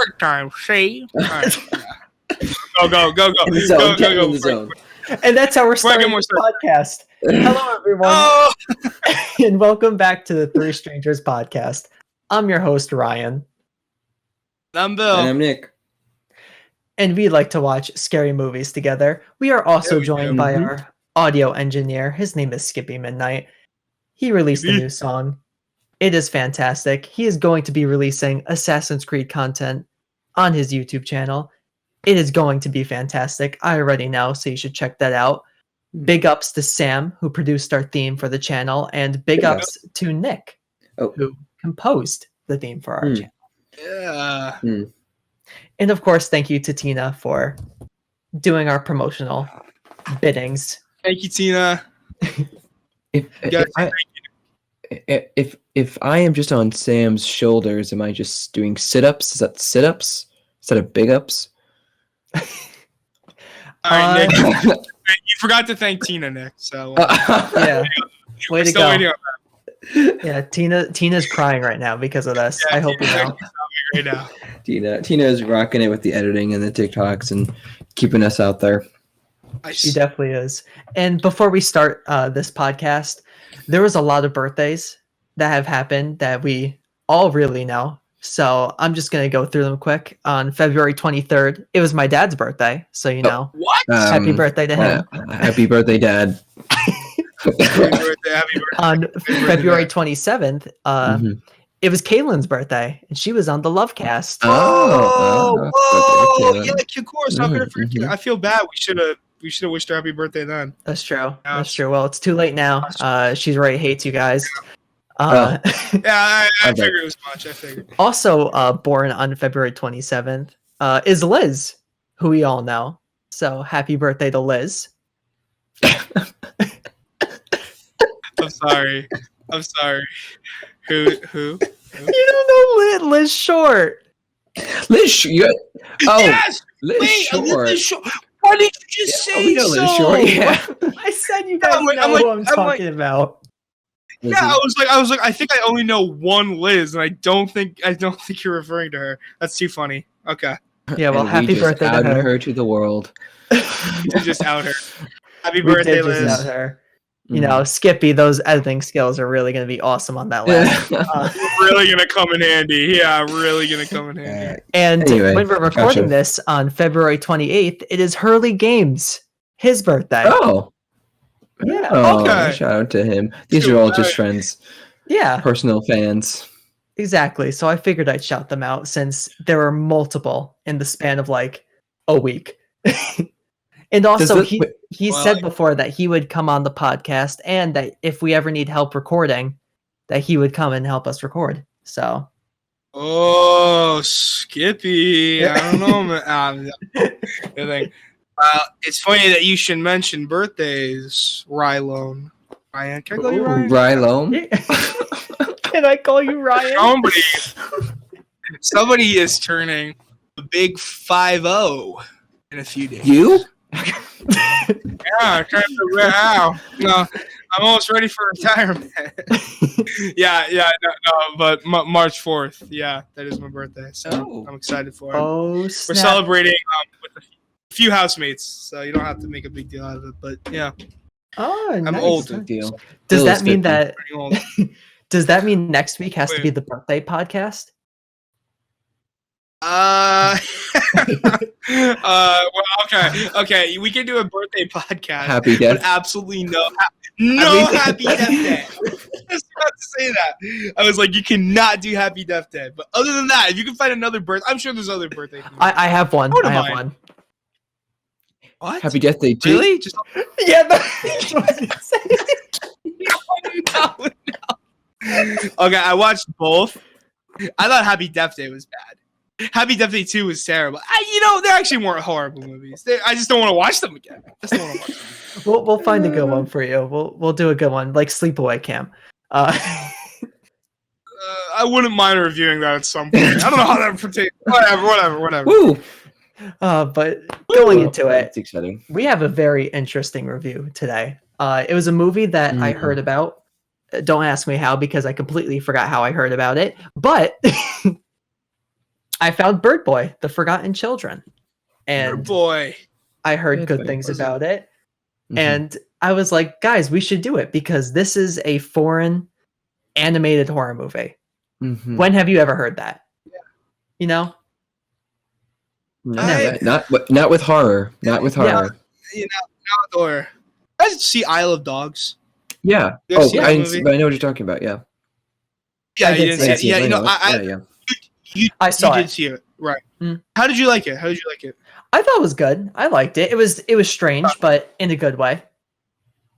work time. See? All right. Go. In the zone, get in the zone. And that's how we're starting this podcast. Hello, everyone, and welcome back to the Three Strangers podcast. I'm your host, Ryan. I'm Bill. And I'm Nick. And we like to watch scary movies together. We are also joined by our audio engineer. His name is Skippymidnight. He released a new song. It is fantastic. He is going to be releasing Assassin's Creed content on his YouTube channel. It is going to be fantastic. I already know, so you should check that out. Big ups to Sam, who produced our theme for the channel, and big ups to Nick, who composed the theme for our channel. Yeah. And of course, thank you to Tina for doing our promotional biddings. Thank you, Tina. If I am just on Sam's shoulders, am I just doing sit-ups? Is that sit-ups instead of big ups? All right, Nick. You forgot to thank Tina, Nick. So yeah, way to go. Yeah, Tina's crying right now because of this. Yeah, I hope you know. Right now. Tina is rocking it with the editing and the TikToks and keeping us out there. She definitely is. And before we start this podcast, there was a lot of birthdays that have happened that we all really know. So I'm just going to go through them quick. On February 23rd, it was my dad's birthday. So, you know. What? Happy birthday to him. Happy birthday, Dad. Happy birthday. On February 27th, it was Kaylin's birthday, and she was on the Lovecast. Yeah, of course. How could I forget? I feel bad. We should have wished her happy birthday then. That's true. That's true. Well, it's too late now. She's already hates you guys. I figured it was much. I figured. Also, born on February 27th is Liz, who we all know. So happy birthday to Liz. I'm sorry. Who? You don't know Liz Short. Liz Short. Yes! Liz Short. Liz Short. Why did you just say so? Liz Short, yeah. I said you guys know who I'm talking about. Yeah, I was like, I think I only know one Liz, and I don't think you're referring to her. That's too funny. Okay. Yeah, well, happy birthday to her to the world. To just out her. Happy birthday, Liz. Just out her. You know, Skippy, those editing skills are really going to be awesome on that last. Really going to come in handy. Yeah, really going to come in handy. And anyway, when we're recording this on February 28th, it is Hurley Games, his birthday. Oh. Yeah. Okay. Shout out to him. These are all just friends. Yeah. Personal fans. Exactly. So I figured I'd shout them out since there were multiple in the span of like a week. And also, he said before that he would come on the podcast and that if we ever need help recording, that he would come and help us record. So. Oh, Skippy. I don't know, man. It's funny that you should mention birthdays, Rylone. Ryan, can I call you Ryan? Rylone? Can I call you Ryan? Somebody is turning a big 5-0 in a few days. You? Yeah, no, I'm almost ready for retirement. no, but March 4th, yeah, that is my birthday, so I'm excited for it. We're celebrating with a few housemates, so you don't have to make a big deal out of it, but yeah. Oh, I'm nice. old. Deal. Does that mean that? Does that mean next week has to be the birthday podcast? Well, okay. We can do a birthday podcast. Happy death. But absolutely no happy death day. I was just about to say that. I was like, you cannot do happy death day. But other than that, if you can find another birthday, I'm sure there's other birthdays. I have one. I have one. What? Happy death day too? Really? Just yeah. No. Okay, I watched both. I thought Happy Death Day was bad. Happy Death Day 2 was terrible. They actually weren't horrible movies. I just don't want to watch them again. We'll find a good one for you. We'll do a good one, like Sleepaway Camp. I wouldn't mind reviewing that at some point. I don't know how that pertains. Whatever. Woo! But going into it, it's exciting. We have a very interesting review today. It was a movie that I heard about. Don't ask me how, because I completely forgot how I heard about it. But I found Birdboy, The Forgotten Children, and Boy. I heard It's good funny. things about it. Mhm. And I was like, guys, we should do it because this is a foreign animated horror movie. Mhm. When have you ever heard that? You know? Not with horror. Not with Yeah. horror. Or I did see Isle of Dogs. Yeah. You ever Oh, seen I that didn't movie? but I know what you're talking about. Yeah. Yeah, I you did didn't see see it. it. Yeah, you know, yeah. I saw you did it. see it, right? Mm. How did you like it? How did you like it? I thought it was good. I liked it. It was strange, but in a good way.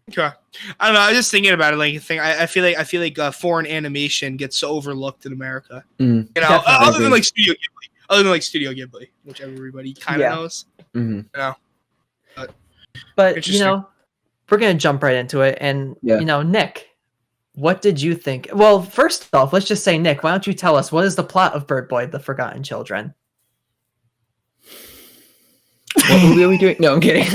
Okay, I don't know. I was just thinking about it. Like, I feel like foreign animation gets so overlooked in America. Mm. You know, Definitely. other than like Studio Ghibli, which everybody kind of knows. Mhm. You know, But Interesting. we're gonna jump right into it. And Yeah. Nick, what did you think? Well, first off, let's just say, Nick, why don't you tell us what is the plot of Birdboy, The Forgotten Children? What movie are we doing? No, I'm kidding.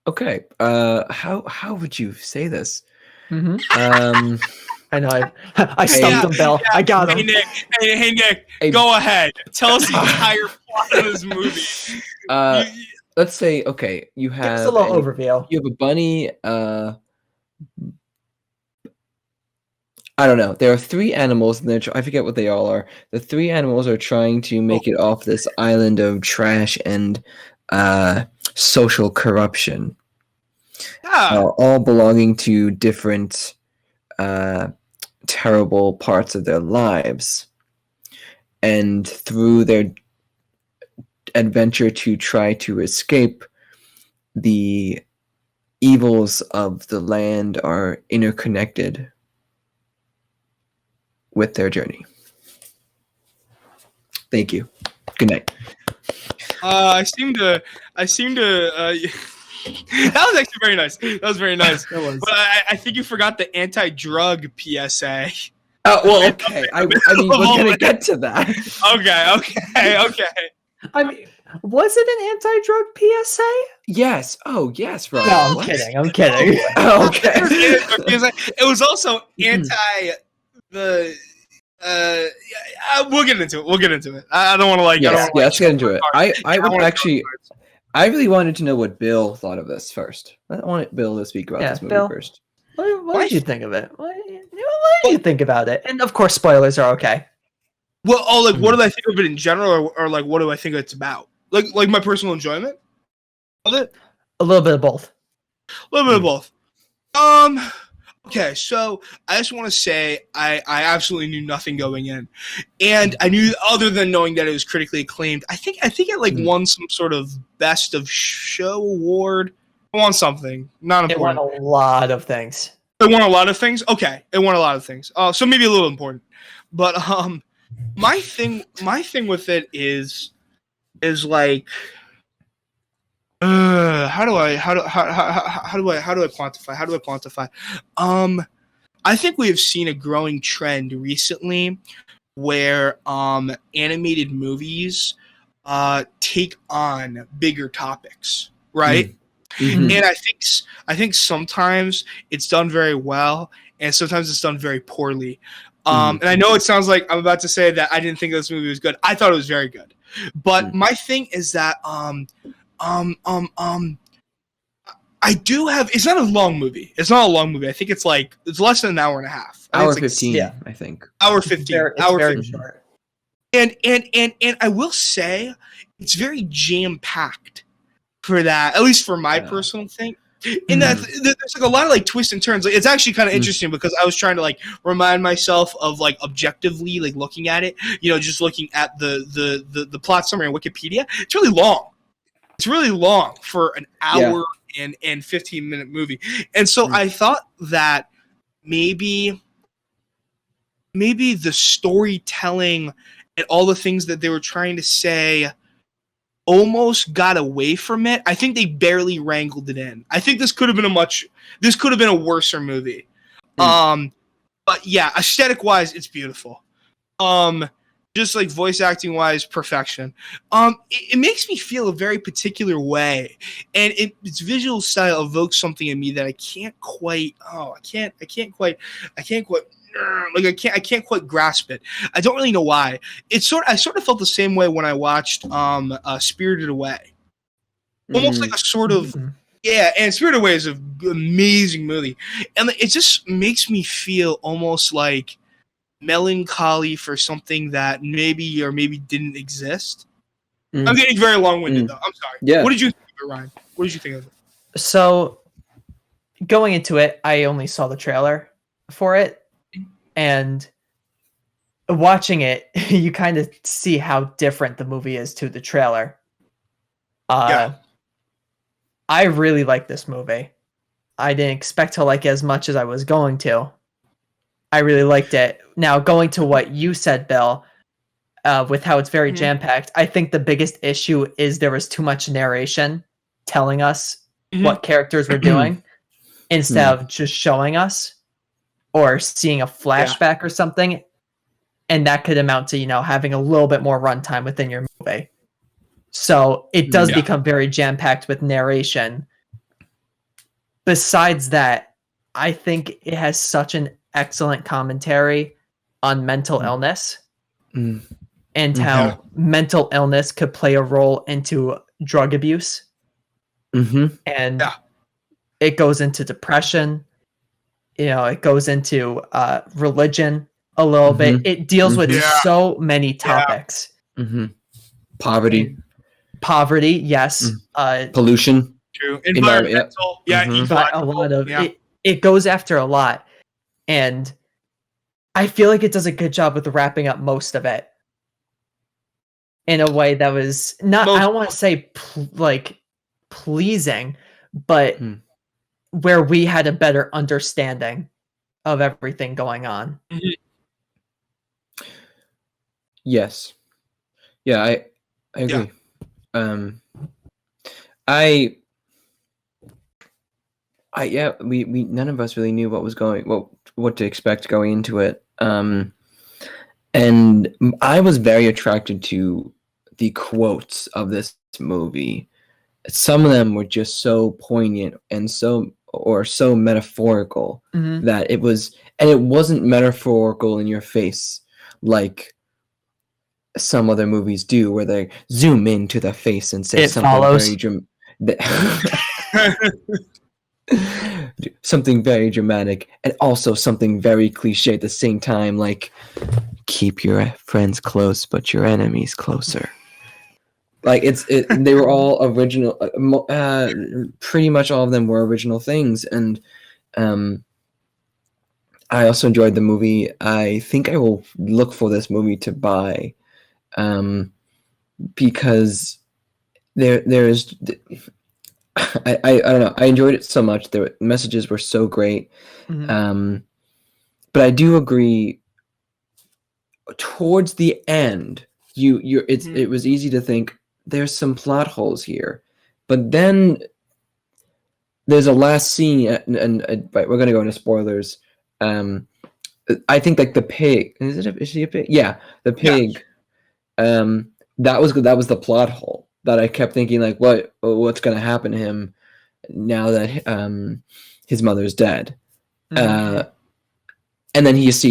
Okay. How would you say this? Mm-hmm. I know. I stumped Yeah, him, Bill. I got Hey him. Nick, hey Nick, Hey. go ahead. Tell us the entire plot of this movie. Let's say you Give us have a little overview. you have a bunny. I don't know. There are three animals, and I forget what they all are. The three animals are trying to make it off this island of trash and social corruption, all belonging to different terrible parts of their lives. And through their adventure to try to escape, the evils of the land are interconnected with their journey. Thank you. Good night. I seem to. That was actually very nice. That was very nice. It was. But I think you forgot the anti-drug PSA. Oh well, okay. I mean, we're gonna get to that. Okay. I mean, was it an anti-drug PSA? Yes. Oh, yes, Rob. No, I'm What? kidding. I'm kidding. Okay. It was also anti the. We'll get into it. I don't want to Yes. Let's get into it. I would wanna- actually. I really wanted to know what Bill thought of this first. I wanted Bill to speak about this movie Bill. first. What did you think of it? What did you think about it? And of course, spoilers are okay. Well, what do I think of it in general, or like what do I think it's about? Like my personal enjoyment of it. A little bit of both. A little bit of both. Okay, so I just want to say I absolutely knew nothing going in, and I knew other than knowing that it was critically acclaimed. I think it won some sort of best of show award. It won something. Not It won important. a lot of things. It won a lot of things. Okay, it won a lot of things. So maybe a little important, but my thing with it is like. How do I quantify? I think we have seen a growing trend recently where animated movies take on bigger topics, right? Mm-hmm. And I think sometimes it's done very well, and sometimes it's done very poorly. And I know it sounds like I'm about to say that I didn't think this movie was good. I thought it was very good, but my thing is that I do have. It's not a long movie. I think it's less than an hour and a half. Hour it's 15. yeah. I think. Hour 15. It's very short. And I will say it's very jam packed for that. At least for my personal thing. In that there's like a lot of like twists and turns. Like, it's actually kind of interesting because I was trying to like remind myself of like objectively like looking at it. You know, just looking at the plot summary on Wikipedia. It's really long. It's really long for an hour and 15-minute movie. And so I thought that maybe the storytelling and all the things that they were trying to say almost got away from it. I think they barely wrangled it in. I think this could have been a worser movie. But yeah, aesthetic wise, it's beautiful. Just like voice acting wise, perfection. It makes me feel a very particular way, and its visual style evokes something in me that I can't quite like I can't quite grasp it. I don't really know why. I sort of felt the same way when I watched Spirited Away. Almost like a sort of yeah, and Spirited Away is an amazing movie, and it just makes me feel almost like melancholy for something that maybe didn't exist. I'm getting very long-winded though. I'm sorry. Yeah. What did you think of it, Ryan? What did you think of it? So, going into it, I only saw the trailer for it, and watching it, you kind of see how different the movie is to the trailer. I really like this movie. I didn't expect to like it as much as I was going to. I really liked it. Now, going to what you said, Bill, with how it's very jam-packed, I think the biggest issue is there was too much narration telling us what characters were doing instead of just showing us or seeing a flashback or something. And that could amount to, having a little bit more runtime within your movie. So it does become very jam-packed with narration. Besides that, I think it has such an excellent commentary on mental illness and how mental illness could play a role into drug abuse. And it goes into depression. It goes into religion a little bit. It deals with so many topics. Poverty, yes. Pollution. True. Environmental. A lot of it goes after a lot. And I feel like it does a good job with wrapping up most of it in a way that was not, I don't want to say pleasing, but where we had a better understanding of everything going on. Yes. Yeah, I agree. We none of us really knew what to expect going into it. And I was very attracted to the quotes of this movie. Some of them were just so poignant and so metaphorical that it wasn't metaphorical in your face like some other movies do, where they zoom into the face and say something very dramatic and also something very cliche at the same time, like keep your friends close but your enemies closer. Like they were all original. Pretty much all of them were original things, and I also enjoyed the movie. I think I will look for this movie to buy, because there's. I don't know. I enjoyed it so much. The messages were so great, but I do agree. Towards the end, it was easy to think there's some plot holes here, but then there's a last scene, and we're gonna go into spoilers. I think like the pig. Is she a pig? Yeah, the pig. Yeah. That was the plot hole that I kept thinking, like, what's gonna happen to him now that his mother's dead, and then is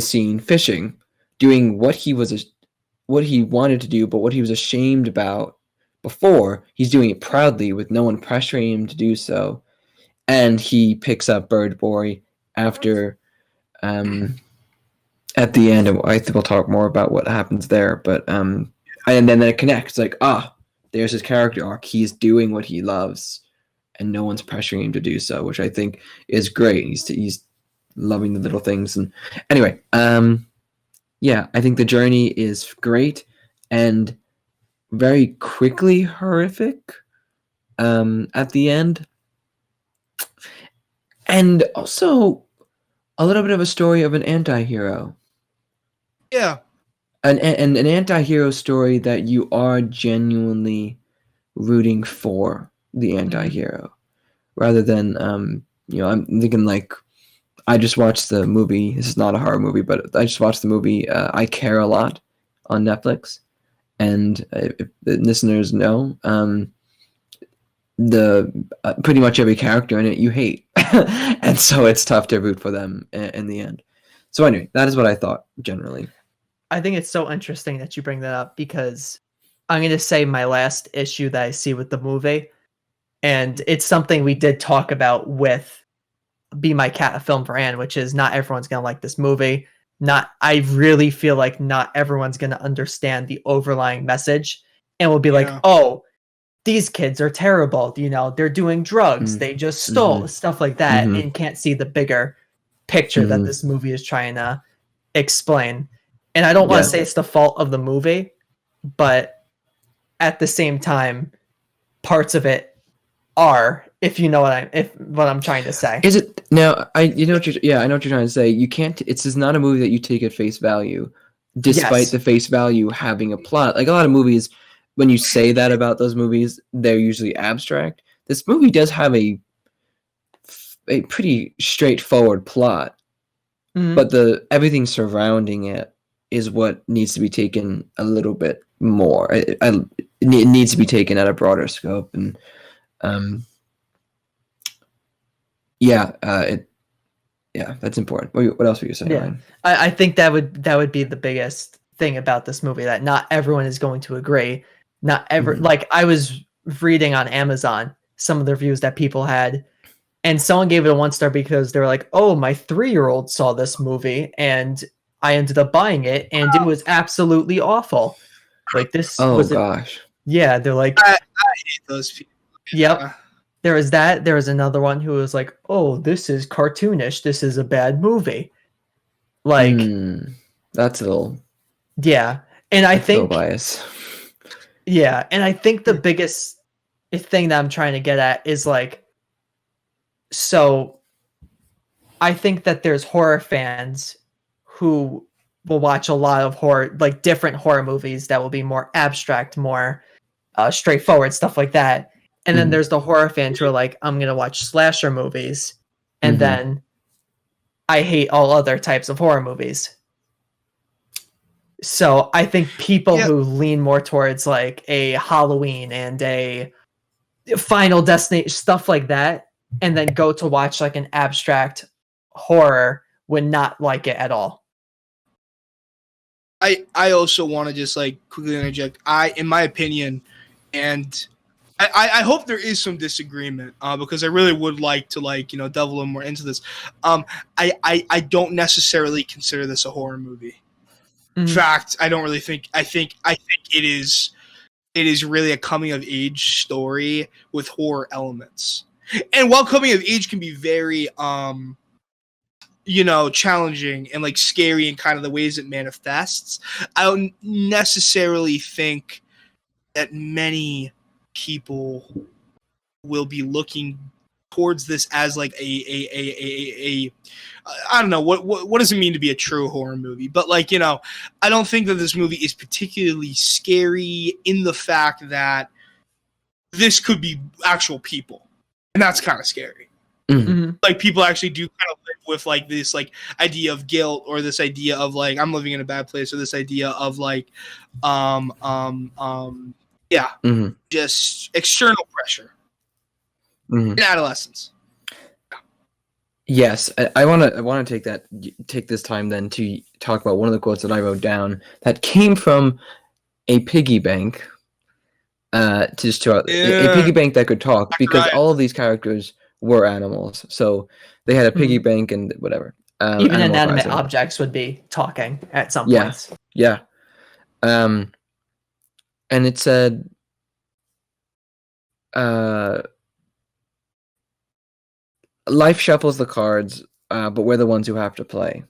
seen fishing, doing what he wanted to do, but what he was ashamed about before. He's doing it proudly with no one pressuring him to do so, and he picks up Birdboy after at the end. I think we'll talk more about what happens there, but and then it connects, like, there's his character arc. He's doing what he loves and no one's pressuring him to do so, which I think is great. He's loving the little things. And anyway, yeah, I think the journey is great and very quickly horrific at the end. And also a little bit of a story of an anti-hero. Yeah. An anti-hero story that you are genuinely rooting for the anti-hero, rather than I'm thinking, like, I just watched the movie. This is not a horror movie, but I just watched the movie I Care a Lot on Netflix, and if the listeners know, the pretty much every character in it you hate, and so it's tough to root for them in the end. So anyway, that is what I thought generally. I think it's so interesting that you bring that up because I'm going to say my last issue that I see with the movie, and it's something we did talk about with Be My Cat, A Film for Anne, which is not everyone's going to like this movie. I really feel like not everyone's going to understand the overlying message and will be like, oh, these kids are terrible. You know, they're doing drugs. They just stole stuff like that and can't see the bigger picture that this movie is trying to explain. And I don't want to say it's the fault of the movie, but at the same time, parts of it are, if you know what I'm trying to say. Is it now? I know what you're trying to say. You can't. It's just not a movie that you take at face value, despite the face value having a plot. Like a lot of movies, when you say that about those movies, they're usually abstract. This movie does have a pretty straightforward plot, but everything surrounding it is what needs to be taken a little bit more. It needs to be taken at a broader scope, and that's important. What else were you saying, Ryan? I think that would be the biggest thing about this movie, that not everyone is going to agree. Not like I was reading on Amazon some of the reviews that people had, and someone gave it a 1 star because they were like, "Oh, my 3-year-old saw this movie and I ended up buying it, and it was absolutely awful." Like this. Gosh. Yeah, they're like, I hate those people. Yep. There was that. There was another one who was like, "Oh, this is cartoonish. This is a bad movie." Like, that's a little. Yeah, and I think bias. Yeah, and I think the biggest thing that I'm trying to get at is like, so I think that there's horror fans who will watch a lot of horror, like different horror movies that will be more abstract, more straightforward, stuff like that. And then there's the horror fans who are like, I'm going to watch slasher movies. And then I hate all other types of horror movies. So I think people who lean more towards like a Halloween and a Final Destination, stuff like that, and then go to watch like an abstract horror would not like it at all. I also want to just like quickly interject. In my opinion, and I hope there is some disagreement because I really would like to delve a little more into this. I don't necessarily consider this a horror movie. In fact, I don't really think. I think it is really a coming of age story with horror elements. And while coming of age can be very challenging and like scary in kind of the ways it manifests, I don't necessarily think that many people will be looking towards this as like a I don't know what does it mean to be a true horror movie, but I don't think that this movie is particularly scary in the fact that this could be actual people, and that's kind of scary. Like people actually do kind of live with like this like idea of guilt, or this idea of like I'm living in a bad place, or this idea of like just external pressure in adolescence. Yes, I want to take this time then to talk about one of the quotes that I wrote down that came from a piggy bank. A piggy bank that could talk, because all of these characters were animals, so they had a piggy bank and whatever. Even inanimate objects would be talking at some points. Yeah. And it said, life shuffles the cards, but we're the ones who have to play.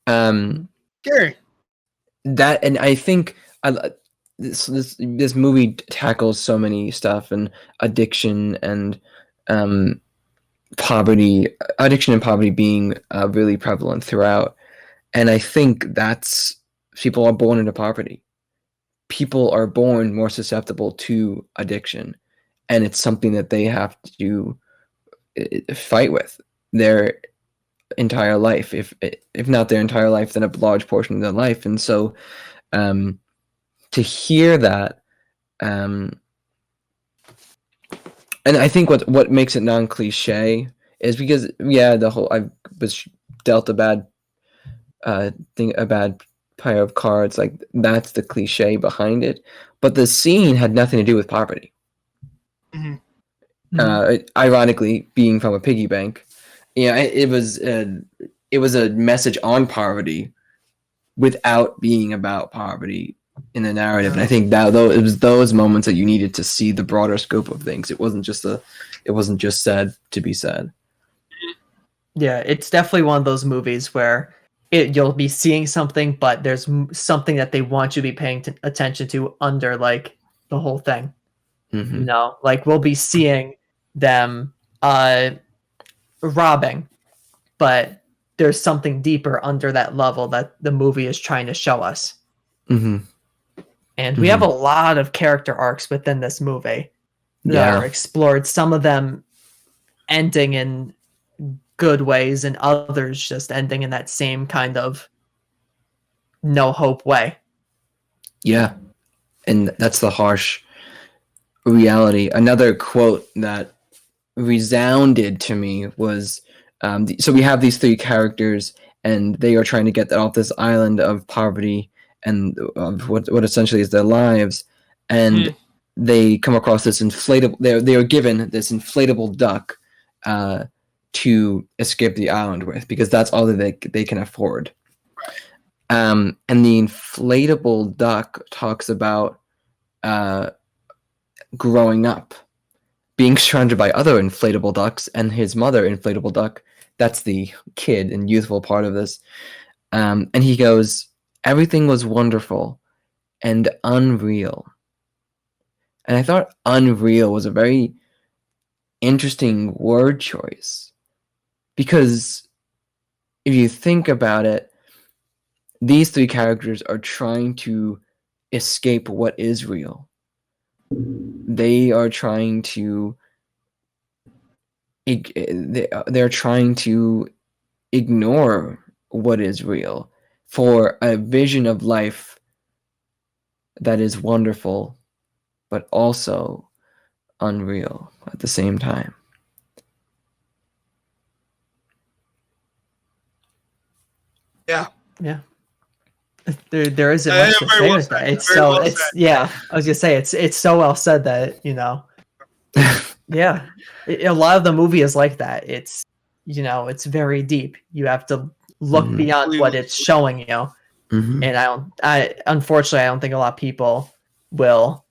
Gary. That, and I think this movie tackles so many stuff, and addiction and poverty being really prevalent throughout. And I think that's, people are born into poverty. People are born more susceptible to addiction, and it's something that they have to fight with their entire life, if not their entire life, then a large portion of their life. And so to hear that, and I think what makes it non-cliche is because I was dealt a bad a bad pair of cards. Like that's the cliche behind it, but the scene had nothing to do with poverty. Ironically, being from a piggy bank, it was a message on poverty without being about poverty in the narrative. And I think that though it was those moments that you needed to see the broader scope of things. It wasn't just said to be said. Yeah, it's definitely one of those movies where you'll be seeing something, but there's something that they want you to be paying attention to under like the whole thing. Mm-hmm. Like we'll be seeing them robbing, but there's something deeper under that level that the movie is trying to show us. Mm-hmm. And we have a lot of character arcs within this movie that are explored. Some of them ending in good ways and others just ending in that same kind of no hope way. Yeah. And that's the harsh reality. Another quote that resounded to me was, so we have these three characters and they are trying to get off this island of poverty and what essentially is their lives, and they come across this inflatable. They are given this inflatable duck to escape the island with, because that's all that they can afford. And the inflatable duck talks about growing up, being surrounded by other inflatable ducks, and his mother inflatable duck. That's the kid and youthful part of this. And he goes, everything was wonderful and unreal. And I thought unreal was a very interesting word choice, because if you think about it, these three characters are trying to escape what is real. They are trying to they're trying to ignore what is real for a vision of life that is wonderful, but also unreal at the same time. Yeah. There isn't much to say with that. I was gonna say it's so well said that yeah, a lot of the movie is like that. It's it's very deep. You have to look beyond what it's showing you. And unfortunately I don't think a lot of people will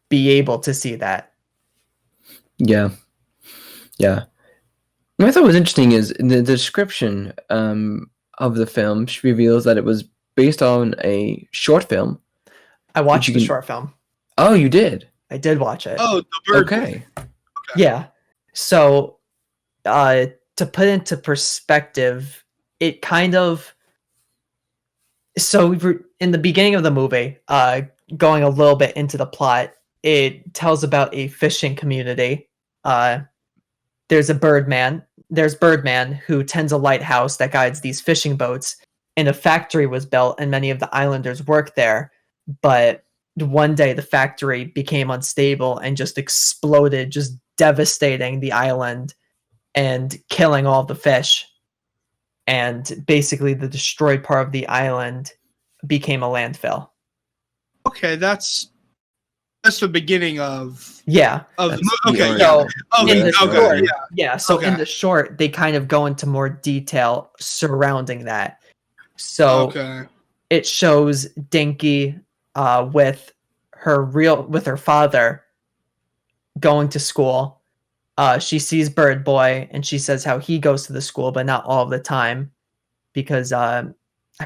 be able to see that. Yeah. What I thought was interesting is the description of the film reveals that it was based on a short film. I watched the short film. Oh, you did? I did watch it. Oh, the Birdboy. Okay. Yeah. So, to put into perspective, it kind of... So, in the beginning of the movie, going a little bit into the plot, it tells about a fishing community. There's Birdman who tends a lighthouse that guides these fishing boats, and a factory was built, and many of the islanders work there. But one day the factory became unstable and just exploded, just devastating the island and killing all the fish. And basically the destroyed part of the island became a landfill. Okay, that's the beginning of in the short they kind of go into more detail surrounding that. So it shows Dinky with her father going to school. She sees Birdboy and she says how he goes to the school, but not all of the time, because I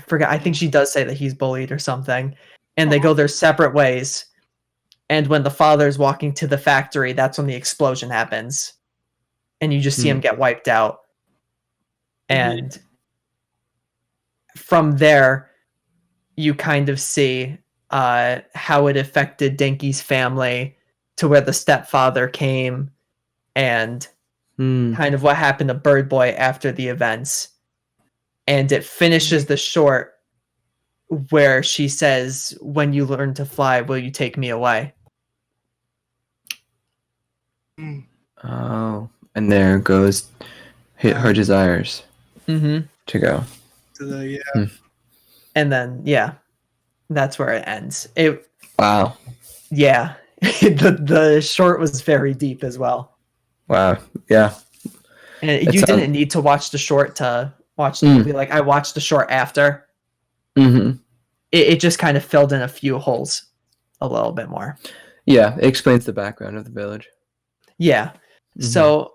forgot. I think she does say that he's bullied or something, and they go their separate ways. And when the father's walking to the factory, that's when the explosion happens, and you just see him get wiped out. And from there, you kind of see how it affected Dinky's family, to where the stepfather came, and kind of what happened to Birdboy after the events. And it finishes the short where she says, "When you learn to fly, will you take me away?" Oh, and there goes her desires. to go. To the And then that's where it ends. Wow. Yeah. the short was very deep as well. Wow. Yeah. And you didn't need to watch the short to watch the movie. Like I watched the short after. Mm-hmm. It just kind of filled in a few holes a little bit more. Yeah, it explains the background of the village. Yeah. Mm-hmm. So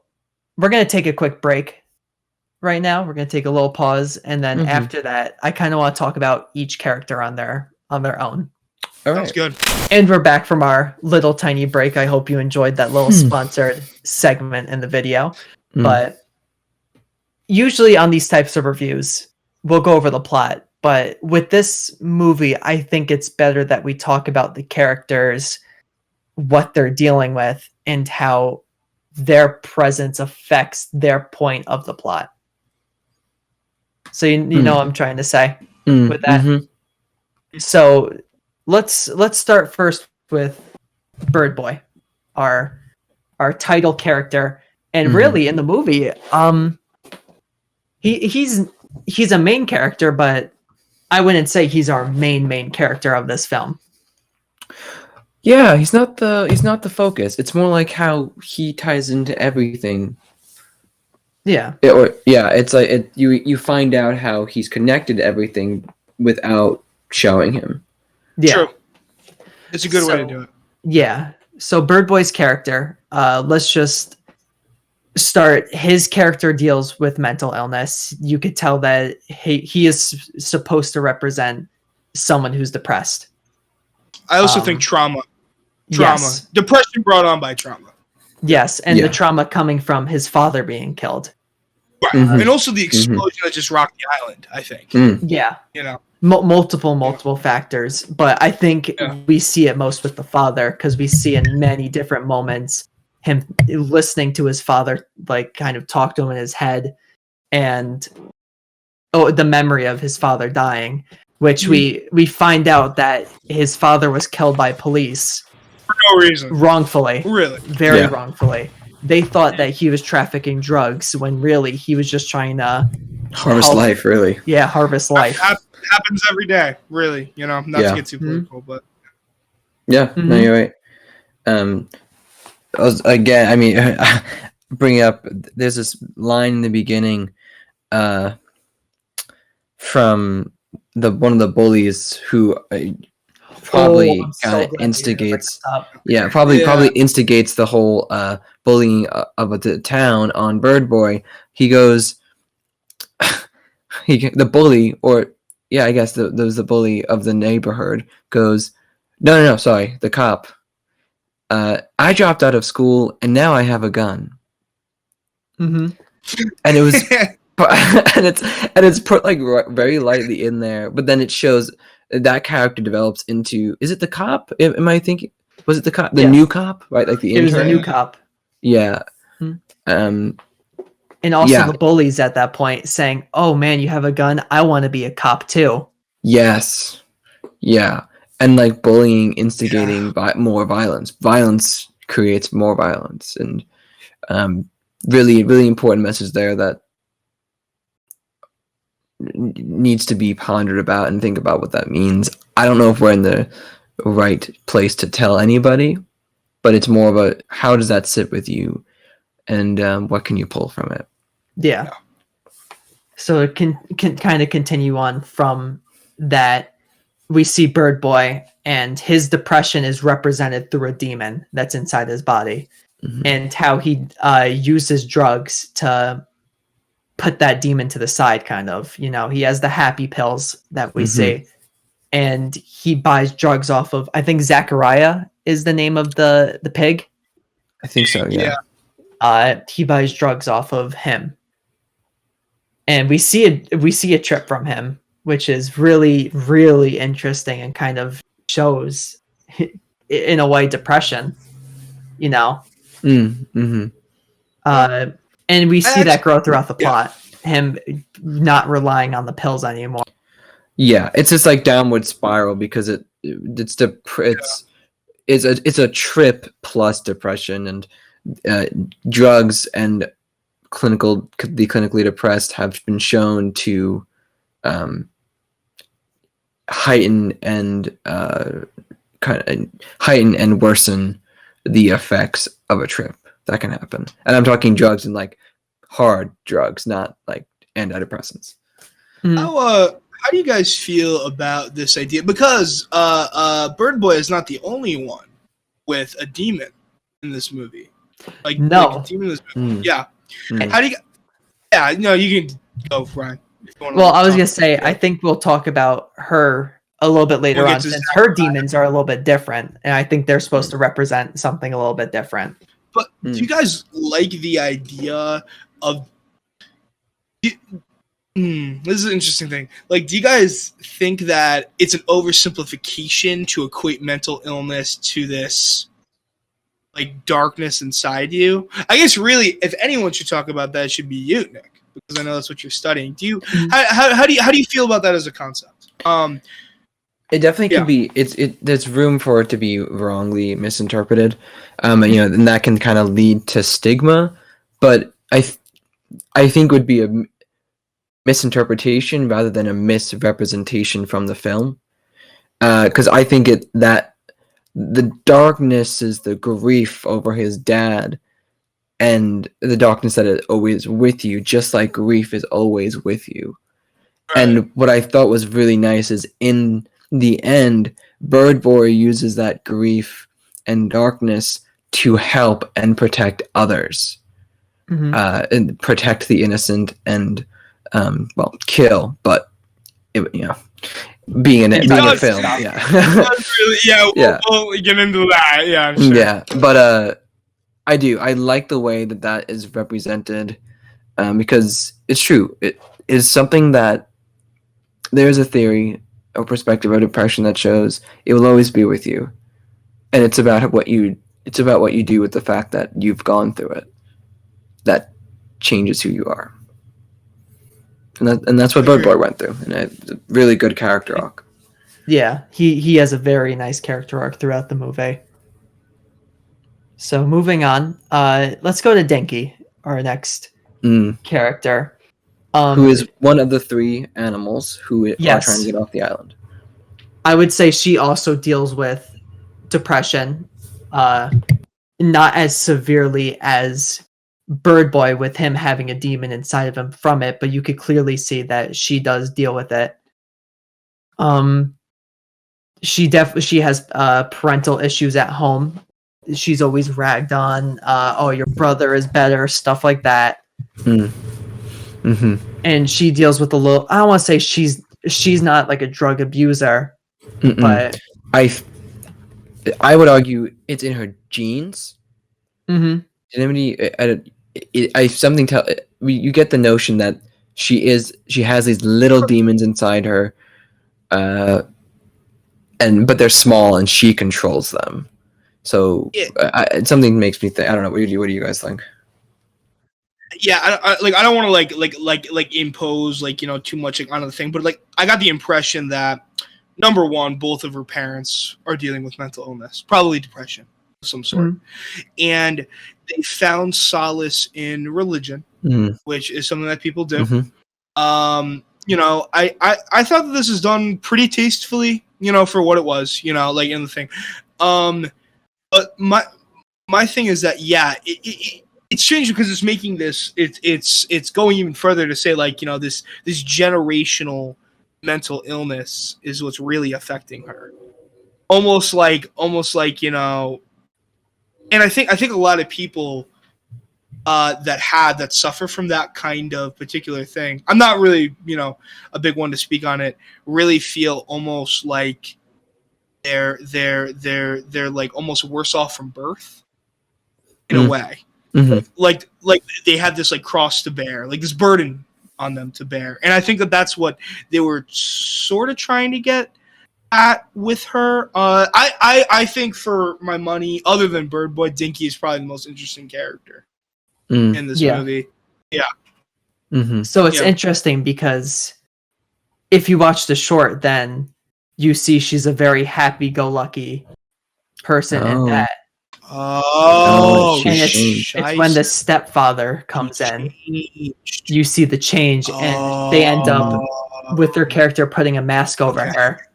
we're going to take a quick break right now. We're going to take a little pause. And then after that, I kind of want to talk about each character on their own. All right. Sounds good. And we're back from our little tiny break. I hope you enjoyed that little sponsored segment in the video. But usually on these types of reviews, we'll go over the plot. But with this movie, I think it's better that we talk about the characters, what they're dealing with, and how their presence affects their point of the plot. So you know what I'm trying to say with that. So let's start first with Birdboy, our title character, and really in the movie, he's a main character, but I wouldn't say he's our main character of this film. Yeah, he's not the focus. It's more like how he ties into everything. Yeah. It's like you find out how he's connected to everything without showing him. Yeah. True. It's a good way to do it. Yeah. So Birdboy's character, let's just start. His character deals with mental illness. You could tell that he is supposed to represent someone who's depressed. I also think trauma. Yes. Depression brought on by trauma. Yes, and the trauma coming from his father being killed. Right. And also the explosion that just rocked the island, I think. Yeah. You know. Multiple factors, but I think we see it most with the father, because we see in many different moments him listening to his father like kind of talk to him in his head, and the memory of his father dying, which we find out that his father was killed by police for no reason, wrongfully. Really, very wrongfully. They thought that he was trafficking drugs when really he was just trying to harvest life. Really, harvest life. Happens every day, really. You know, not to get too political, but no, you're right. Bring up. There's this line in the beginning, from one of the bullies who probably kind of instigates. Probably instigates the whole bullying of the town on Birdboy. He goes, the bully, or I guess the bully of the neighborhood goes, no, sorry, the cop. I dropped out of school and now I have a gun. And it was, and it's put like very lightly in there, but then it shows that character develops into. Is it the cop? Am I thinking? Was it the cop? The new cop, right? Like the intern? It was the new cop. Yeah. And also the bullies at that point saying, "Oh man, you have a gun. I want to be a cop too." Yes. Yeah. And like bullying, instigating more violence. Violence creates more violence, and really, really important message there that needs to be pondered about and think about what that means. I don't know if we're in the right place to tell anybody, but it's more of a how does that sit with you, and what can you pull from it? Yeah. So it can kind of continue on from that. We see Birdboy, and his depression is represented through a demon that's inside his body, and how he uses drugs to put that demon to the side, kind of. You know, he has the happy pills that we see, and he buys drugs off of, I think Zachariah is the name of the pig. I think so, yeah. He buys drugs off of him, and we see a trip from him, which is really, really interesting and kind of shows, in a way, depression, you know? And we see that grow throughout the plot, him not relying on the pills anymore. Yeah, it's just like downward spiral because it's a trip plus depression and drugs and clinically depressed have been shown to heighten and worsen the effects of a trip. That can happen, and I'm talking drugs and like hard drugs, not like antidepressants. How do you guys feel about this idea? Because Birdboy is not the only one with a demon in this movie. Like a demon in this movie. Yeah. How do you? Yeah, no, you can go, Ryan. Well, I was gonna say, I think we'll talk about her a little bit later on, since her demons are a little bit different, and I think they're supposed to represent something a little bit different. But do you guys like the idea of? This is an interesting thing. Like, do you guys think that it's an oversimplification to equate mental illness to this, like, darkness inside you? I guess really, if anyone should talk about that, it should be you, Nick, because I know that's what you're studying. Do you? How do you feel about that as a concept? It definitely can be. There's room for it to be wrongly misinterpreted, and that can kind of lead to stigma. But I think it would be a misinterpretation rather than a misrepresentation from the film, because I think that the darkness is the grief over his dad, and the darkness that is always with you, just like grief is always with you. Right. And what I thought was really nice is in the end, Birdboy uses that grief and darkness to help and protect others, and protect the innocent and kill. But being a film, we'll get into that. Yeah, I'm sure. Yeah, but I like the way that is represented, because it's true. It is something that there's a theory or perspective of depression that shows it will always be with you, and it's about what you do with the fact that you've gone through it that changes who you are, and that's what Birdboy went through, and it's a really good character arc. Yeah, he has a very nice character arc throughout the movie. So moving on, let's go to Denki, our next character. Who is one of the three animals who are trying to get off the island. I would say she also deals with depression, not as severely as Birdboy, with him having a demon inside of him from it, but you could clearly see that she does deal with it. She has parental issues at home. She's always ragged on. Your brother is better, stuff like that. And she deals with a little. I don't want to say she's not like a drug abuser, but I would argue it's in her genes. You get the notion that she has these little demons inside her, but they're small and she controls them. So something makes me think. I don't know. What do you guys think? Yeah, I don't want to impose too much on the thing, but I got the impression that number one, both of her parents are dealing with mental illness, probably depression of some sort, and they found solace in religion, which is something that people do. I thought that this is done pretty tastefully, for what it was, in the thing. But my thing is that it's strange because it's making this. It's going even further to say this generational mental illness is what's really affecting her. Almost like and I think a lot of people that suffer from that kind of particular thing. I'm not really a big one to speak on it. Really feel almost like they're like almost worse off from birth in a way. Like they had this cross to bear, this burden on them to bear, and I think that's what they were sort of trying to get at with her. I think for my money, other than Birdboy, Dinky is probably the most interesting character in this movie. So it's interesting because if you watch the short, then you see she's a very happy-go-lucky person in that. Oh, And changed. it's when the stepfather comes in. You see the change, and they end up with their character putting a mask over her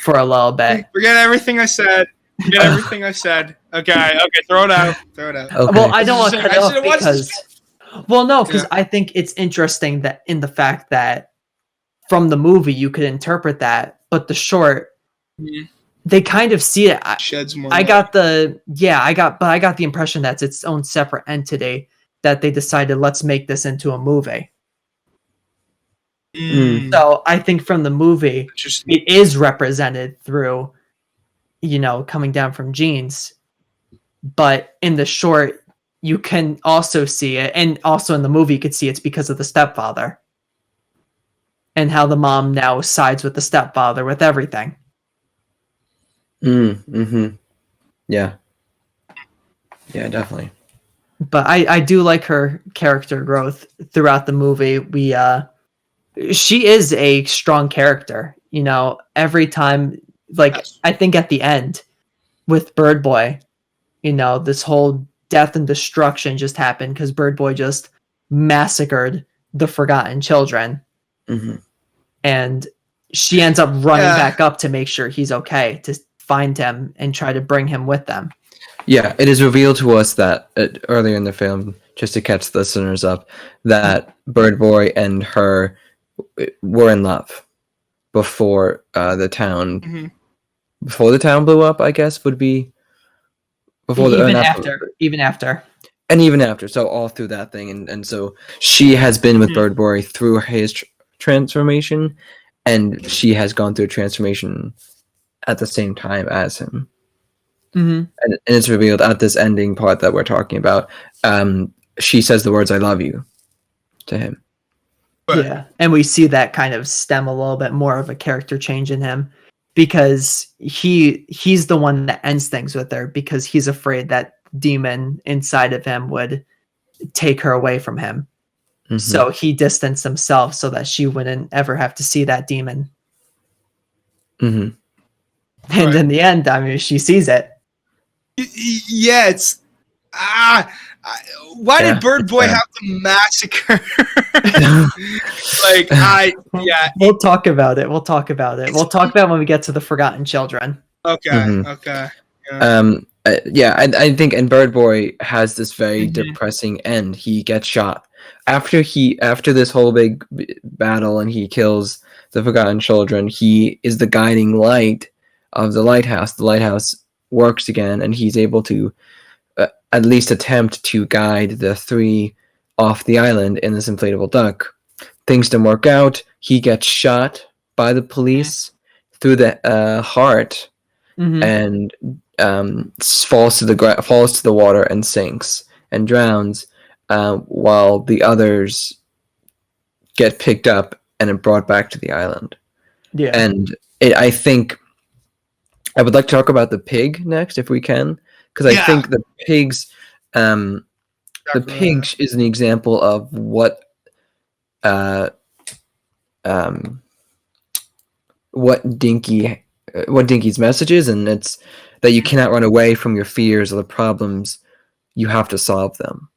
for a little bit. Forget everything I said. Forget everything I said. Okay, throw it out. Okay. Well, I don't want to cut it off because... Well, no, because Yeah. I think it's interesting that in the fact that from the movie you could interpret that, but the short, they kind of see it. Sheds more. I got the impression that's its own separate entity that they decided let's make this into a movie. So I think from the movie, it is represented through, coming down from genes, but in the short, you can also see it, and also in the movie, you could see it's because of the stepfather and how the mom now sides with the stepfather with everything. Yeah, definitely. But I do like her character growth throughout the movie. She is a strong character, every time, I think at the end with Birdboy, this whole death and destruction just happened because Birdboy just massacred the forgotten children. And she ends up running back up to make sure he's okay, to find him and try to bring him with them. Yeah, it is revealed to us that earlier in the film, just to catch the listeners up, that Birdboy and her were in love before the town blew up, I guess, would be before even after. And even after, so all through that thing, and so she has been with Birdboy through his transformation, and she has gone through a transformation at the same time as him. And it's revealed at this ending part that we're talking about. She says the words "I love you" to him. Yeah, and we see that kind of stem a little bit more of a character change in him, because he's the one that ends things with her, because he's afraid that demon inside of him would take her away from him. So he distanced himself so that she wouldn't ever have to see that demon. And in the end, I mean, she sees it. Yeah, it's why did Birdboy have to massacre? We'll talk about it. We'll talk about it when we get to the forgotten children. Okay. I think, and Birdboy has this very depressing end. He gets shot after this whole big battle, and he kills the forgotten children. He is the guiding light of the lighthouse. The lighthouse works again, and he's able to at least attempt to guide the three off the island in this inflatable duck. Things don't work out. He gets shot by the police through the heart, and falls to the water and sinks and drowns, while the others get picked up and brought back to the island. Yeah, and I think I would like to talk about the pig next, if we can, because I think the pigs, the pig is an example of what Dinky's message is, and it's that you cannot run away from your fears or the problems, you have to solve them.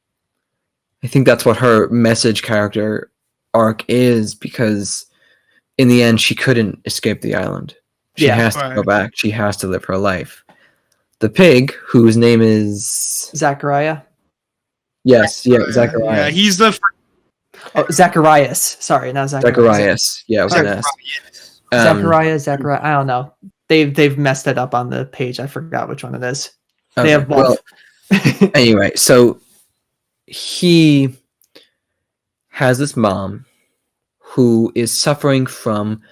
I think that's what her message character arc is, because in the end she couldn't escape the island. She has to go back. She has to live her life. The pig, whose name is Zachariah. Yes, Zachariah. Yeah, he's the Zacharias. Sorry, not Zachariah. Zacharias. Yeah, it was an S. Zachariah. I don't know. They've messed it up on the page. I forgot which one it is. Okay, they have both. Well, anyway, so he has this mom who is suffering from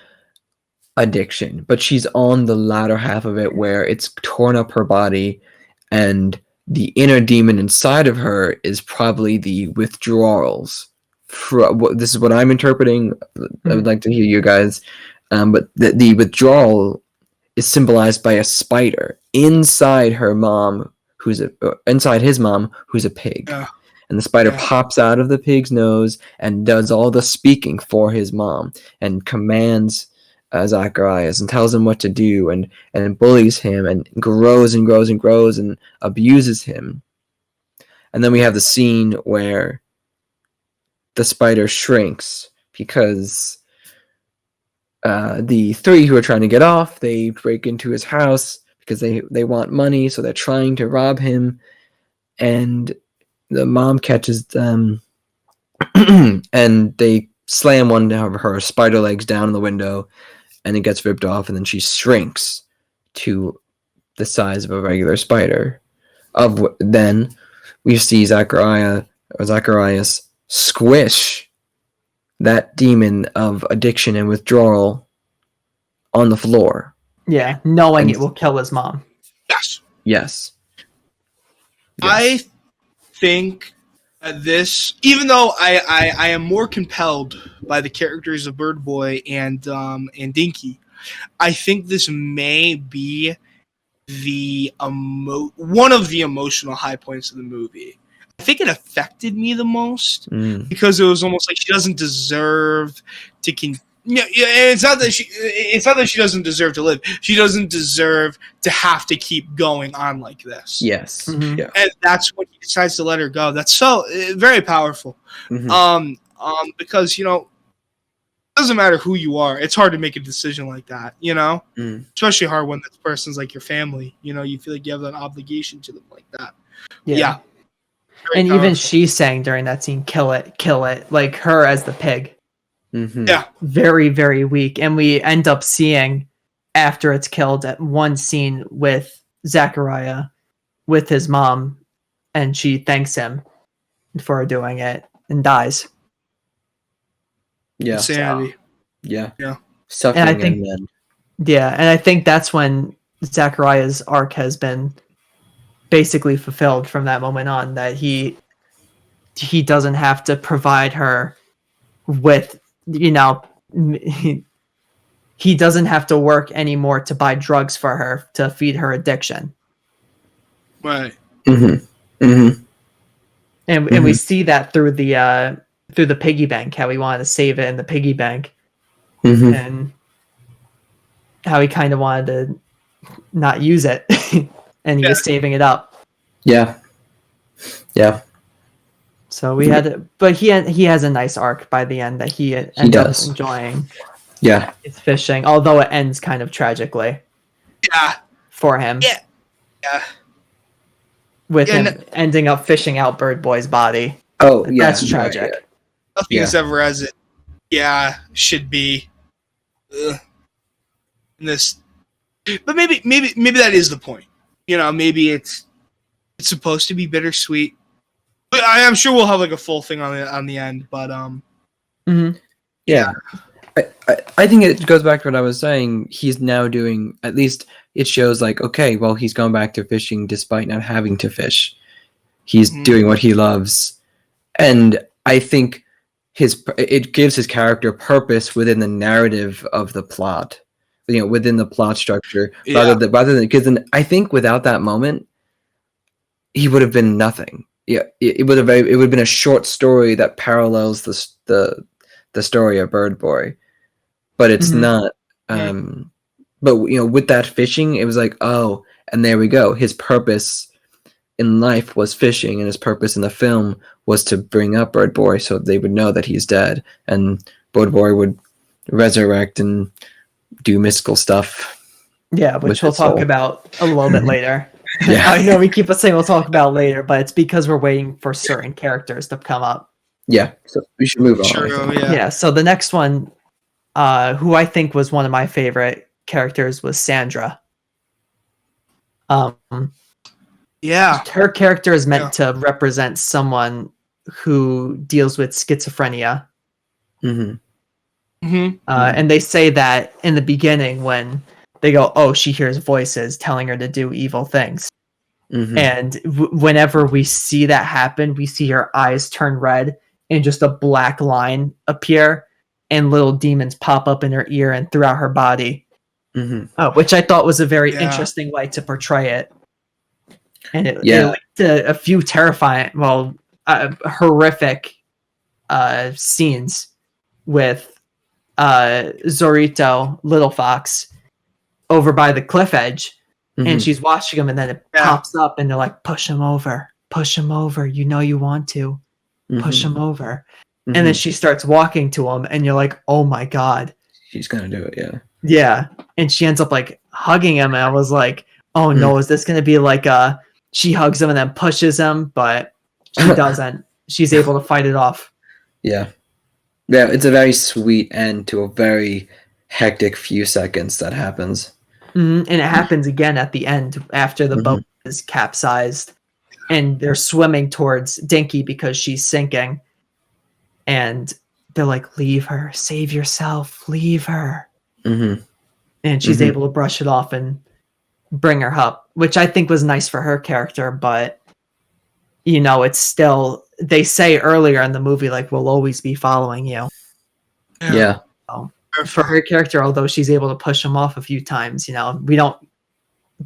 addiction, but she's on the latter half of it, where it's torn up her body, and the inner demon inside of her is probably the withdrawals. This is what I'm interpreting. I would like to hear you guys. But the withdrawal is symbolized by a spider inside her mom, inside his mom, who's a pig. And the spider pops out of the pig's nose and does all the speaking for his mom, and commands Zacharias and tells him what to do and bullies him and grows and grows and grows and abuses him. And then we have the scene where the spider shrinks because the three who are trying to get off, they break into his house because they want money, so they're trying to rob him. And the mom catches them and they slam one of her spider legs down the window, and it gets ripped off, and then she shrinks to the size of a regular spider. Then we see Zacharias squish that demon of addiction and withdrawal on the floor. Yeah, knowing it will kill his mom. Yes. I think this, even though I am more compelled by the characters of Birdboy and Dinky, I think this may be one of the emotional high points of the movie. I think it affected me the most because it was almost like she doesn't deserve to it's not that she doesn't deserve to live. She doesn't deserve to have to keep going on like this. Yes. Mm-hmm. Yeah. And that's when he decides to let her go. That's so very powerful. Mm-hmm. Because, it doesn't matter who you are. It's hard to make a decision like that, especially hard when this person's like your family, you feel like you have an obligation to them like that. Yeah. And powerful. Even she's saying during that scene, kill it, like her as the pig. Mm-hmm. Yeah. Very, very weak. And we end up seeing after it's killed at one scene with Zachariah with his mom, and she thanks him for doing it and dies. Yeah. Insanity. Yeah. Suffering and I think, and I think that's when Zachariah's arc has been basically fulfilled from that moment on, that he doesn't have to provide her with, he doesn't have to work anymore to buy drugs for her to feed her addiction. Right. Mm-hmm. Mm-hmm. And we see that through the piggy bank, how he wanted to save it in the piggy bank, and how he kind of wanted to not use it, and he was saving it up. Yeah. So we but he has a nice arc by the end that he ends up enjoying. Yeah, it's fishing, although it ends kind of tragically. Yeah, for him. Yeah. With him ending up fishing out Birdboy's body. Oh, yeah, that's tragic. Yeah. Nothing is ever as it, should be. In this, but maybe that is the point. Maybe it's supposed to be bittersweet. But I'm sure we'll have like a full thing on the end. But yeah. I think it goes back to what I was saying. He's now doing, at least it shows like, okay, well, he's gone back to fishing despite not having to fish. He's doing what he loves. And I think it gives his character purpose within the narrative of the plot, within the plot structure, rather than, because then I think without that moment, he would have been nothing. Yeah, it would have been a short story that parallels the story of Birdboy. But it's not. But with that fishing, it was like, oh, and there we go. His purpose in life was fishing, and his purpose in the film was to bring up Birdboy so they would know that he's dead, and Birdboy would resurrect and do mystical stuff. Yeah, which we'll talk about a little bit later. Yeah. I know we keep saying we'll talk about later, but it's because we're waiting for certain characters to come up. Yeah, so we should move on. True, yeah. So the next one, who I think was one of my favorite characters, was Sandra. Her character is meant to represent someone who deals with schizophrenia. And they say that in the beginning when they go, oh, she hears voices telling her to do evil things. And whenever we see that happen, we see her eyes turn red and just a black line appear and little demons pop up in her ear and throughout her body, which I thought was a very interesting way to portray it. And it led to a few terrifying, horrific scenes with Zorito, Little Fox, over by the cliff edge, and she's watching him, and then it pops up, and they're like, push him over, you know you want to, push him over. And then she starts walking to him, and you're like, oh my god. She's gonna do it, yeah. Yeah. And she ends up like hugging him, and I was like, oh no, is this gonna be like she hugs him and then pushes him, but she doesn't. She's able to fight it off. Yeah. Yeah, it's a very sweet end to a very hectic few seconds that happens. And it happens again at the end after the boat is capsized and they're swimming towards Dinky because she's sinking. And they're like, leave her, save yourself, leave her. And she's able to brush it off and bring her up, which I think was nice for her character. But, you know, it's still, they say earlier in the movie, like, we'll always be following you. Yeah. So, for her character, although she's able to push him off a few times, you know, we don't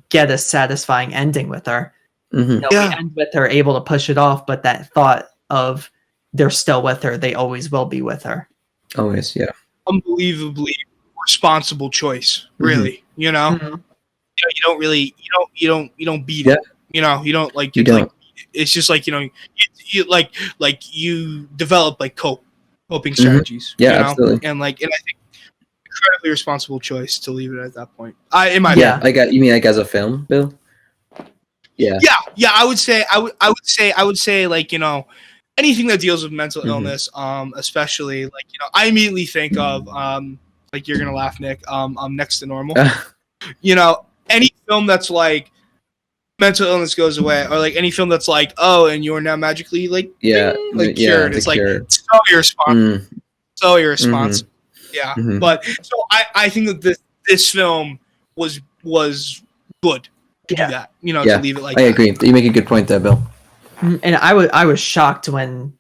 get a satisfying ending with her. You know, we end with her able to push it off, but that thought of they're still with her, they always will be with her. Always, yeah. Unbelievably responsible choice, really. You know, you don't really, you don't beat it. You know, you don't like. You don't. Like, it's just like, you know, you you develop like coping strategies. Yeah, you know? absolutely. And I think incredibly responsible choice to leave it at that point. In my opinion. You mean like as a film, Bill? Yeah. I would say like, you know, anything that deals with mental illness, especially like, you know, I immediately think of like, you're gonna laugh, Nick, Next to Normal. You know, any film that's like mental illness goes away, or like any film that's like, oh, and you're now magically like cured. It's like so irresponsible. So irresponsible. Yeah. But so I think that this film was good to do that. You know, to leave it like I agree. You make a good point there, Bill. And I was shocked when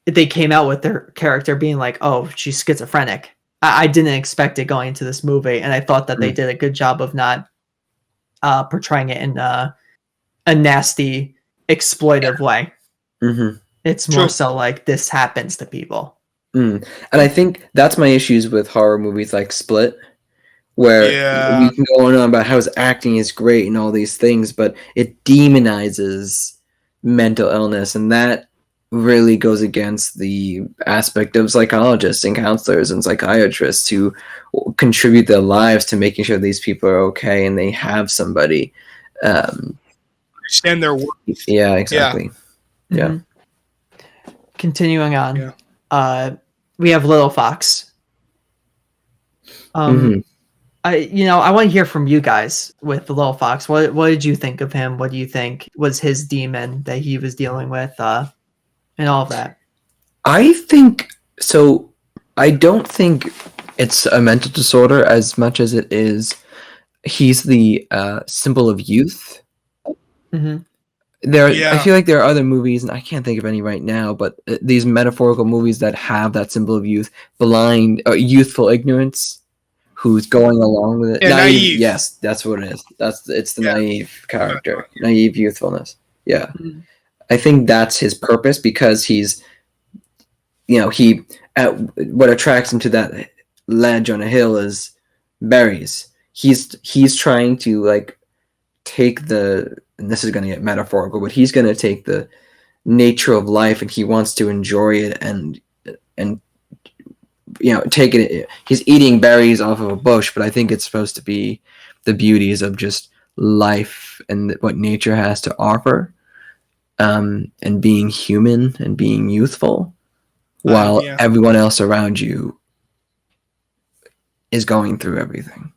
they came out with their character being like, oh, she's schizophrenic. I didn't expect it going into this movie, and I thought that they did a good job of not portraying it in a nasty, exploitive way. It's more so like this happens to people. And I think that's my issues with horror movies like Split, where we can go on about how his acting is great and all these things, but it demonizes mental illness, and that really goes against the aspect of psychologists and counselors and psychiatrists who contribute their lives to making sure these people are okay and they have somebody understand their work. Yeah, exactly. Yeah. Continuing on, we have Little Fox. I want to hear from you guys with Little Fox. What did you think of him? What do you think was his demon that he was dealing with, and all of that? I think so. I don't think it's a mental disorder as much as it is. He's the symbol of youth. I feel like there are other movies, and I can't think of any right now, but these metaphorical movies that have that symbol of youth, youthful ignorance, who's going along with it. Naive. Yes, that's what it is. It's the naive character, naive youthfulness. Yeah, I think that's his purpose, because he's, you know, what attracts him to that ledge on a hill is berries. He's trying to like take and this is going to get metaphorical, but he's going to take the nature of life and he wants to enjoy it and you know, take it. He's eating berries off of a bush, but I think it's supposed to be the beauties of just life and what nature has to offer, and being human and being youthful, while everyone else around you is going through everything.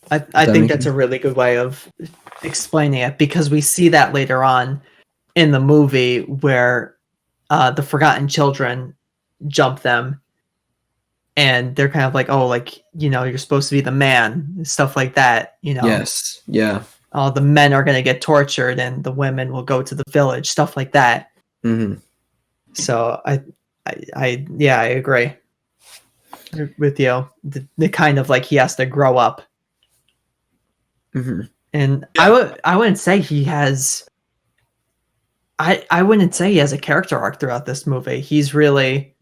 I think that's a really good way of explaining it, because we see that later on in the movie where the forgotten children jump them, and they're kind of like, oh, like, you know, you're supposed to be the man, stuff like that, you know. Yes. Yeah. Oh, the men are going to get tortured and the women will go to the village, stuff like that. So I agree with you. The kind of like he has to grow up. And I wouldn't say he has I wouldn't say he has a character arc throughout this movie. He's really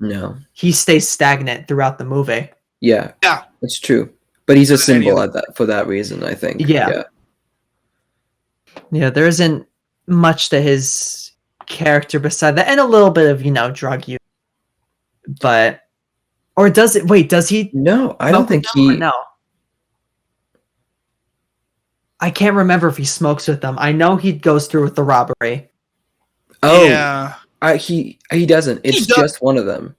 he stays stagnant throughout the movie. Yeah, that's true. But he's a symbol for that reason, I think. Yeah, there isn't much to his character beside that, and a little bit of drug use. But or does it? Wait, does he? No, I don't think he. No, I can't remember if he smokes with them. I know he goes through with the robbery. Oh, yeah. He doesn't. It's just one of them.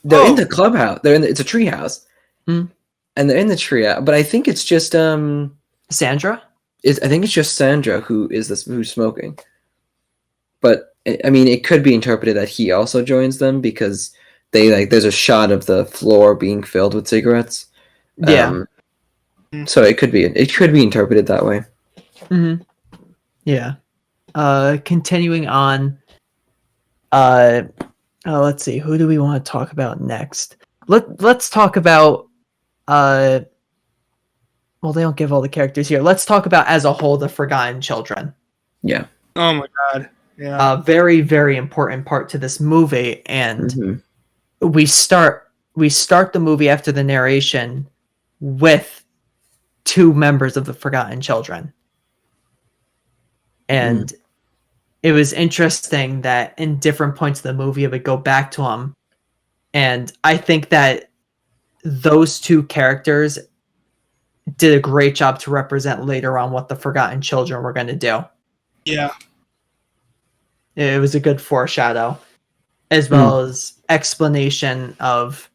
They're in the clubhouse. It's a tree house, and they're in the tree. But I think it's just Sandra. I think it's just Sandra who's smoking. But I mean, it could be interpreted that he also joins them because there's a shot of the floor being filled with cigarettes. Yeah. So it could be interpreted that way. Mm-hmm. Yeah. Continuing on. Let's see. Who do we want to talk about next? Let's talk about. Well, they don't give all the characters here. Let's talk about as a whole the Forgotten Children. Yeah. Oh my God. Yeah. Very, very important part to this movie, and we start the movie after the narration with 2 members of the Forgotten Children, and it was interesting that in different points of the movie it would go back to them, and I think that those 2 characters did a great job to represent later on what the Forgotten Children were going to do. Yeah. It was a good foreshadow, as well as explanation of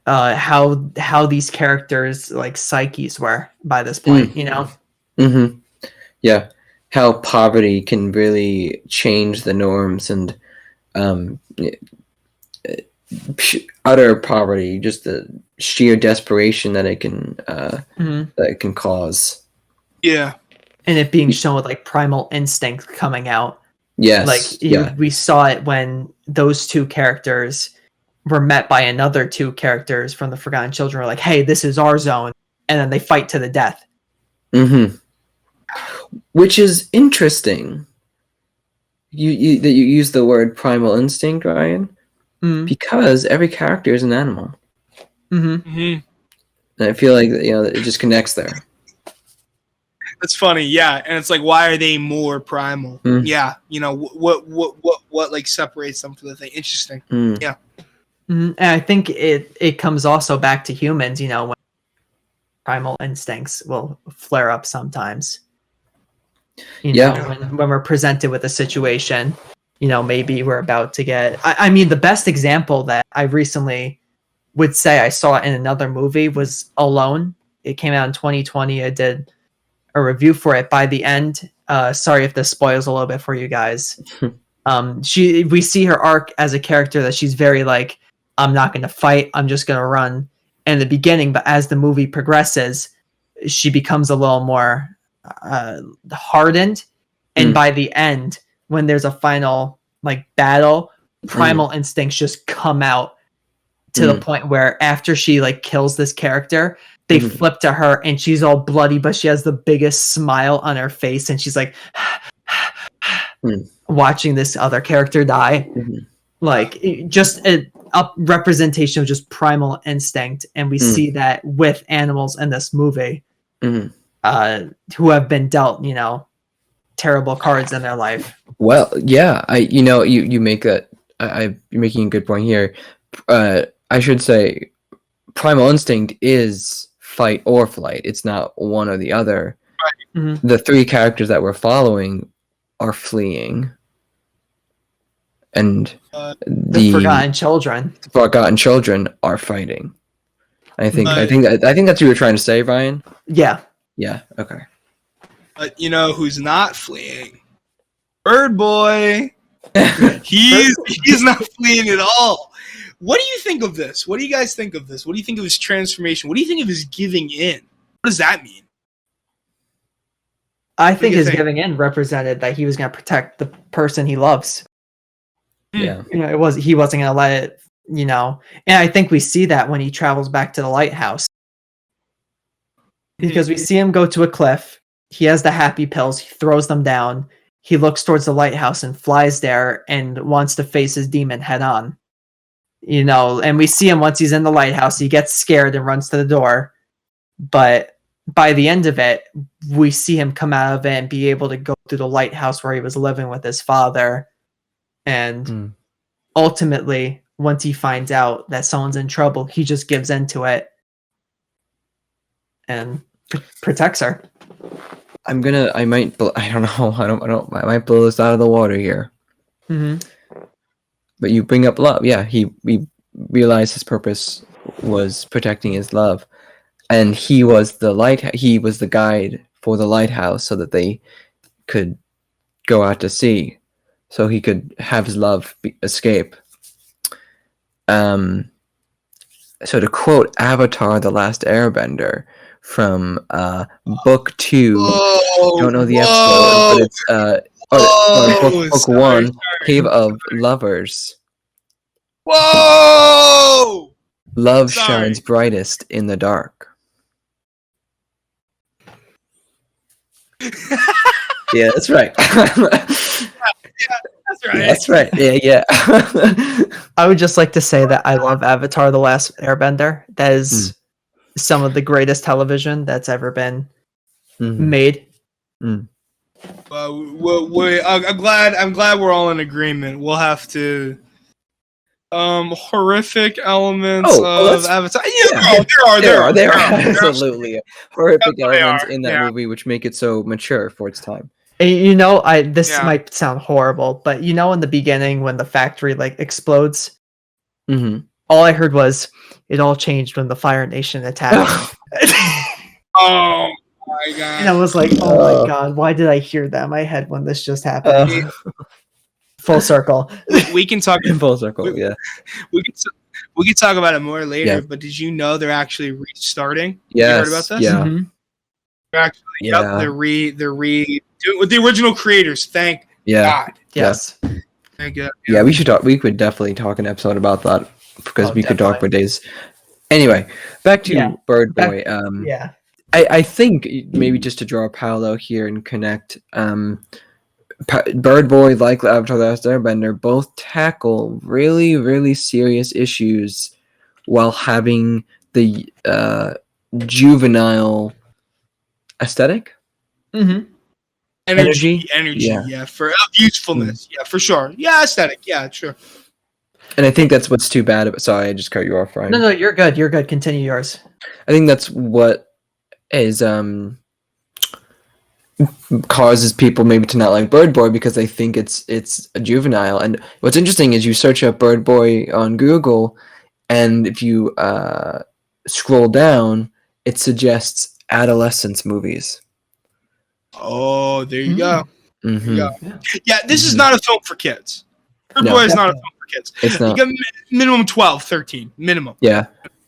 how these characters' like psyches were by this point. Yeah, how poverty can really change the norms, and utter poverty, just the sheer desperation that it can cause. Yeah. And it being shown with like primal instinct coming out. Yes. We saw it when those 2 characters were met by another 2 characters from the Forgotten Children. Were like, hey, this is our zone. And then they fight to the death. Which is interesting. You use the word primal instinct, Ryan, because every character is an animal. And I feel like it just connects there. That's funny, yeah, and it's like, why are they more primal? Yeah, what like separates them from the thing? Interesting. Yeah, and I think it comes also back to humans. When primal instincts will flare up sometimes. When we're presented with a situation, maybe we're about to get. I mean, the best example that I recently would say I saw in another movie was Alone. It came out in 2020. I did a review for it. By the end, sorry if this spoils a little bit for you guys. We see her arc as a character that she's very like, I'm not going to fight, I'm just going to run in the beginning, but as the movie progresses, she becomes a little more hardened, and by the end, when there's a final like battle, primal instincts just come out to the point where after she like kills this character, they flip to her and she's all bloody, but she has the biggest smile on her face, and she's like watching this other character die. Like just a representation of just primal instinct, and we see that with animals in this movie who have been dealt terrible cards in their life. Well, yeah, you make that. You're making a good point here. I should say primal instinct is fight or flight. It's not one or the other. The 3 characters that we're following are fleeing, and the Forgotten Children are fighting. I think that's what you were trying to say, Ryan. Yeah. Okay. But who's not fleeing? Birdboy. He's not fleeing at all. What do you think of this? What do you guys think of this? What do you think of his transformation? What do you think of his giving in? What does that mean? I think his giving in represented that he was going to protect the person he loves. Yeah. He wasn't going to let it, and I think we see that when he travels back to the lighthouse. Because we see him go to a cliff. He has the happy pills. He throws them down. he looks towards the lighthouse and flies there and wants to face his demon head on. And we see him once he's in the lighthouse, he gets scared and runs to the door. But by the end of it, we see him come out of it and be able to go through the lighthouse where he was living with his father. And ultimately, once he finds out that someone's in trouble, he just gives into it and protects her. I might blow this out of the water here. But you bring up love. Yeah, we realized his purpose was protecting his love, and he was the guide for the lighthouse so that they could go out to sea, so he could have his love escape. So to quote Avatar: The Last Airbender from book 2, don't know the episode, but it's book 1, Cave of Lovers. Whoa! Love shines brightest in the dark. Yeah, that's right. That's right. Yeah. I would just like to say that I love Avatar: The Last Airbender. That is some of the greatest television that's ever been made. I'm glad we're all in agreement. We'll have to horrific elements of Avatar. There are absolutely horrific elements in that movie which make it so mature for its time. This might sound horrible, but in the beginning when the factory explodes, all I heard was it all changed when the Fire Nation attacked. Oh my god! And I was like, oh my god, why did I hear that in my head when this just happened? Full circle. We can talk in full circle. We can talk about it more later. But did you know they're actually restarting? Yes. You heard about this? Yeah. They're actually, they're doing with the original creators. Thank God. Yes. Thank God. Yeah, we should talk. We could definitely talk an episode about that because we could talk for days. Anyway, back to Birdboy. I think maybe just to draw a parallel here and connect. Birdboy, like Avatar: The Last Airbender, both tackle really, really serious issues while having the juvenile aesthetic. Energy, for usefulness, for sure, aesthetic, sure. And I think that's what's too bad. Sorry, I just cut you off, Ryan. No, you're good. You're good. Continue yours. I think that's what is causes people maybe to not like Birdboy because they think it's a juvenile. And what's interesting is you search up Birdboy on Google, and if you scroll down, it suggests adolescence movies. Oh, there you go. There you go. Yeah, this is not a film for kids. Birdboy is not a film for kids. It's not. You got minimum 12, 13, minimum. Yeah.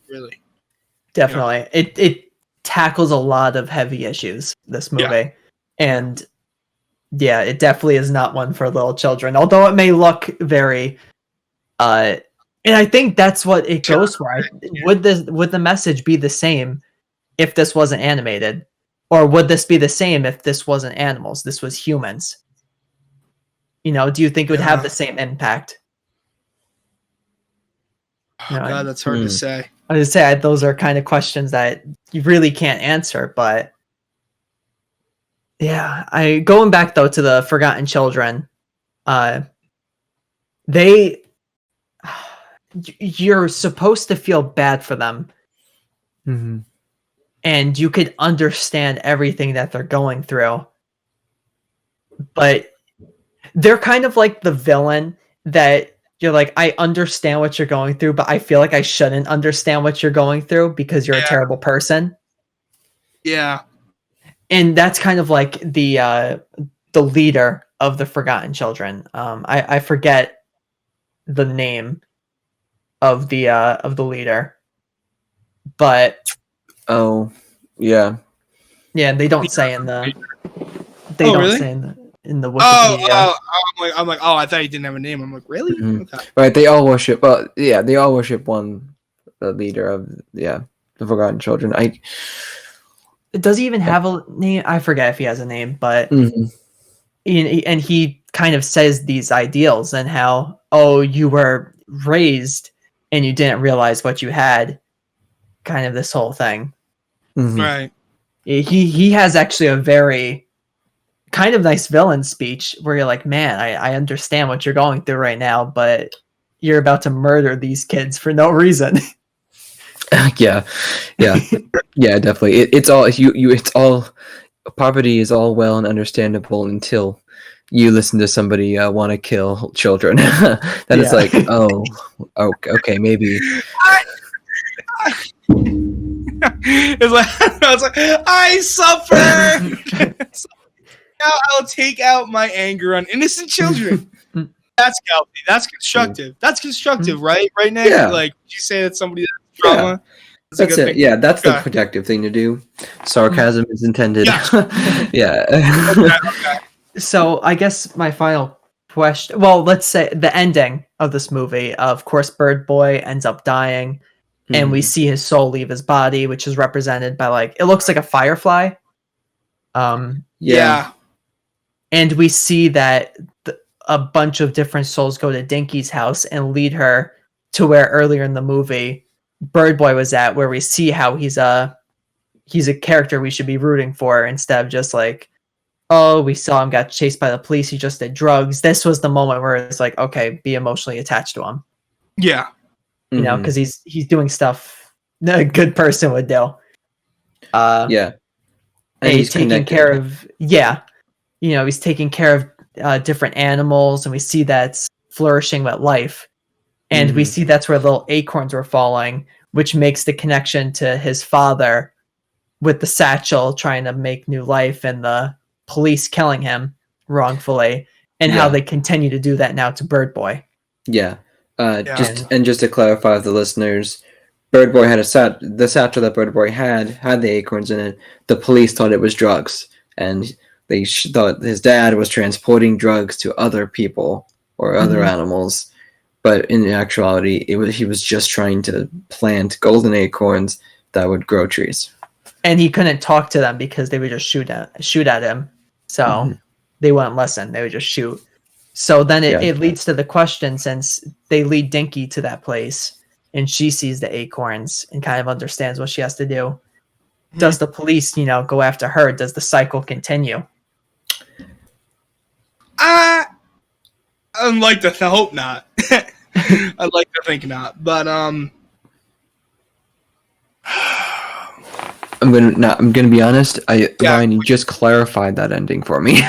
Really. Definitely. It tackles a lot of heavy issues, this movie. And it definitely is not one for little children, although it may look very and I think that's what it goes for. Would the message be the same if this wasn't animated? Or would this be the same if this wasn't animals, this was humans? Do you think it would have the same impact? God, that's hard to say. I would say those are kind of questions that you really can't answer, but going back though to the Forgotten Children, you're supposed to feel bad for them, and you could understand everything that they're going through, but they're kind of like the villain that you're like, I understand what you're going through, but I feel like I shouldn't understand what you're going through because you're a terrible person. Yeah. And that's kind of like the leader of the Forgotten Children. I forget the name of the leader, but they don't say in the Wikipedia. I'm like, I thought he didn't have a name. I'm like, really? Okay. Right, they all worship. Well, they all worship one, the leader of the Forgotten Children. Does he even have a name? I forget if he has a name, but and he kind of says these ideals and how, oh, you were raised and you didn't realize what you had, kind of this whole thing. Mhm. Right. He has actually a very kind of nice villain speech where you're like, man, I understand what you're going through right now, but you're about to murder these kids for no reason. yeah, definitely. It's all it's all poverty is all well and understandable until you listen to somebody want to kill children. Then it's like, oh, okay, maybe. It's like I suffer. Now I'll take out my anger on innocent children. That's healthy. That's constructive. That's constructive, right? Right, Nick? Yeah. Like, would you say that somebody that's trauma? That's it. Yeah, that's the protective thing to do. Sarcasm is intended. Yeah. Okay. So I guess my final question. Well, let's say the ending of this movie. Of course, Birdboy ends up dying, and we see his soul leave his body, which is represented by it looks like a firefly. Yeah. And we see that a bunch of different souls go to Dinky's house and lead her to where earlier in the movie Birdboy was at, where we see how he's a character we should be rooting for instead of just like, oh, we saw him got chased by the police, he just did drugs. This was the moment where it's like, okay, be emotionally attached to him. Yeah. You know, because he's doing stuff a good person would do. Yeah. And he's taking care of he's taking care of different animals, and we see that's flourishing with life. And we see that's where little acorns were falling, which makes the connection to his father with the satchel trying to make new life and the police killing him wrongfully, and how they continue to do that now to Birdboy. Yeah. Just to clarify for the listeners, Birdboy had the satchel that Birdboy had the acorns in it. The police thought it was drugs, and they thought his dad was transporting drugs to other people or other animals. But in actuality, he was just trying to plant golden acorns that would grow trees. And he couldn't talk to them because they would just shoot at him. So they wouldn't listen. They would just shoot. So then it leads to the question, since they lead Dinky to that place and she sees the acorns and kind of understands what she has to do. Does the police, go after her? Does the cycle continue? I'd like to hope not. I'd like to think not, but I'm gonna be honest. Ryan, you just clarified that ending for me.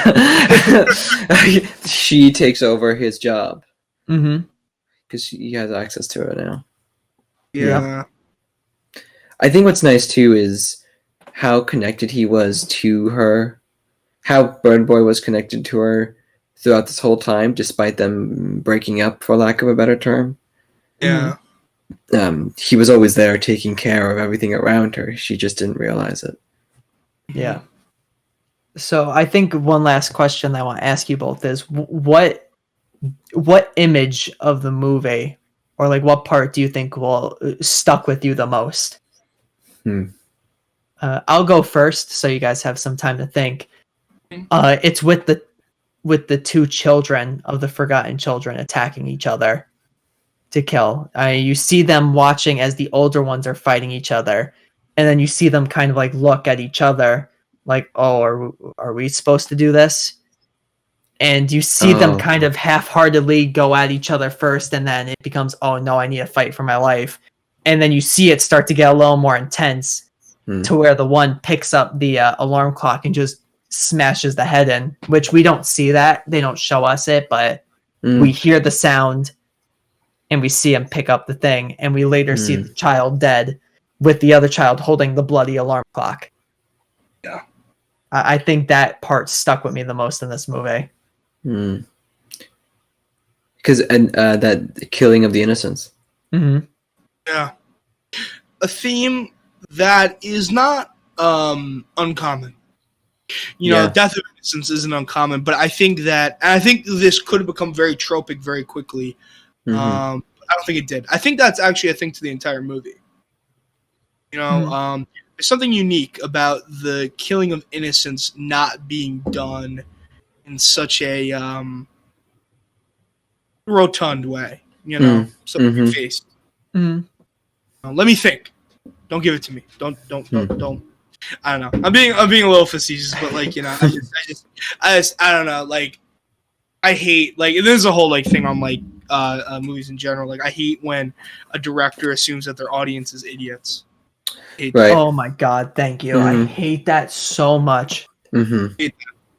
She takes over his job because he has access to it now. Yeah. I think what's nice too is how connected he was to her, how Birdboy was connected to her throughout this whole time, despite them breaking up, for lack of a better term. Yeah. He was always there taking care of everything around her. She just didn't realize it. Yeah. So I think one last question I want to ask you both is, what image of the movie, or what part do you think will stuck with you the most? I'll go first, so you guys have some time to think. It's with the two children of the forgotten children attacking each other to kill. You see them watching as the older ones are fighting each other, and then you see them kind of look at each other like, oh, are we supposed to do this? And you see them kind of half-heartedly go at each other first, and then it becomes, oh no, I need to fight for my life. And then you see it start to get a little more intense to where the one picks up the alarm clock and just smashes the head in, which we don't see that. They don't show us it, but we hear the sound and we see him pick up the thing, and we later see the child dead with the other child holding the bloody alarm clock. Yeah. I think that part stuck with me the most in this movie. Because that killing of the innocents. Yeah. A theme that is not uncommon. Death of innocence isn't uncommon, but I think this could have become very tropic very quickly. I don't think it did. I think that's actually a thing to the entire movie. There's something unique about the killing of innocents not being done in such a rotund way, you know, so face. Let me think. Don't give it to me. Don't. I don't know. I'm being a little facetious, but like, you know, I don't know. Like, I hate, like, there's a whole like thing on like movies in general. Like, I hate when a director assumes that their audience is idiots. Right. Oh my god, thank you. I hate that so much.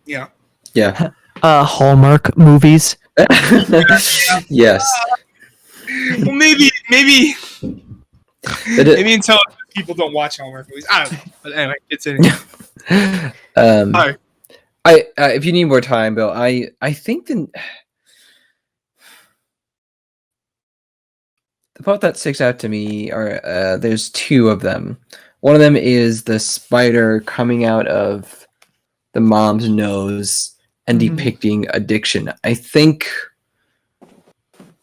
Yeah. Yeah. Hallmark movies. Yes. Well, maybe until people don't watch Hallmark movies. I don't know. But anyway, it's in. Right. If you need more time, Bill, I think the part that sticks out to me are there's two of them. One of them is the spider coming out of the mom's nose and depicting addiction. I think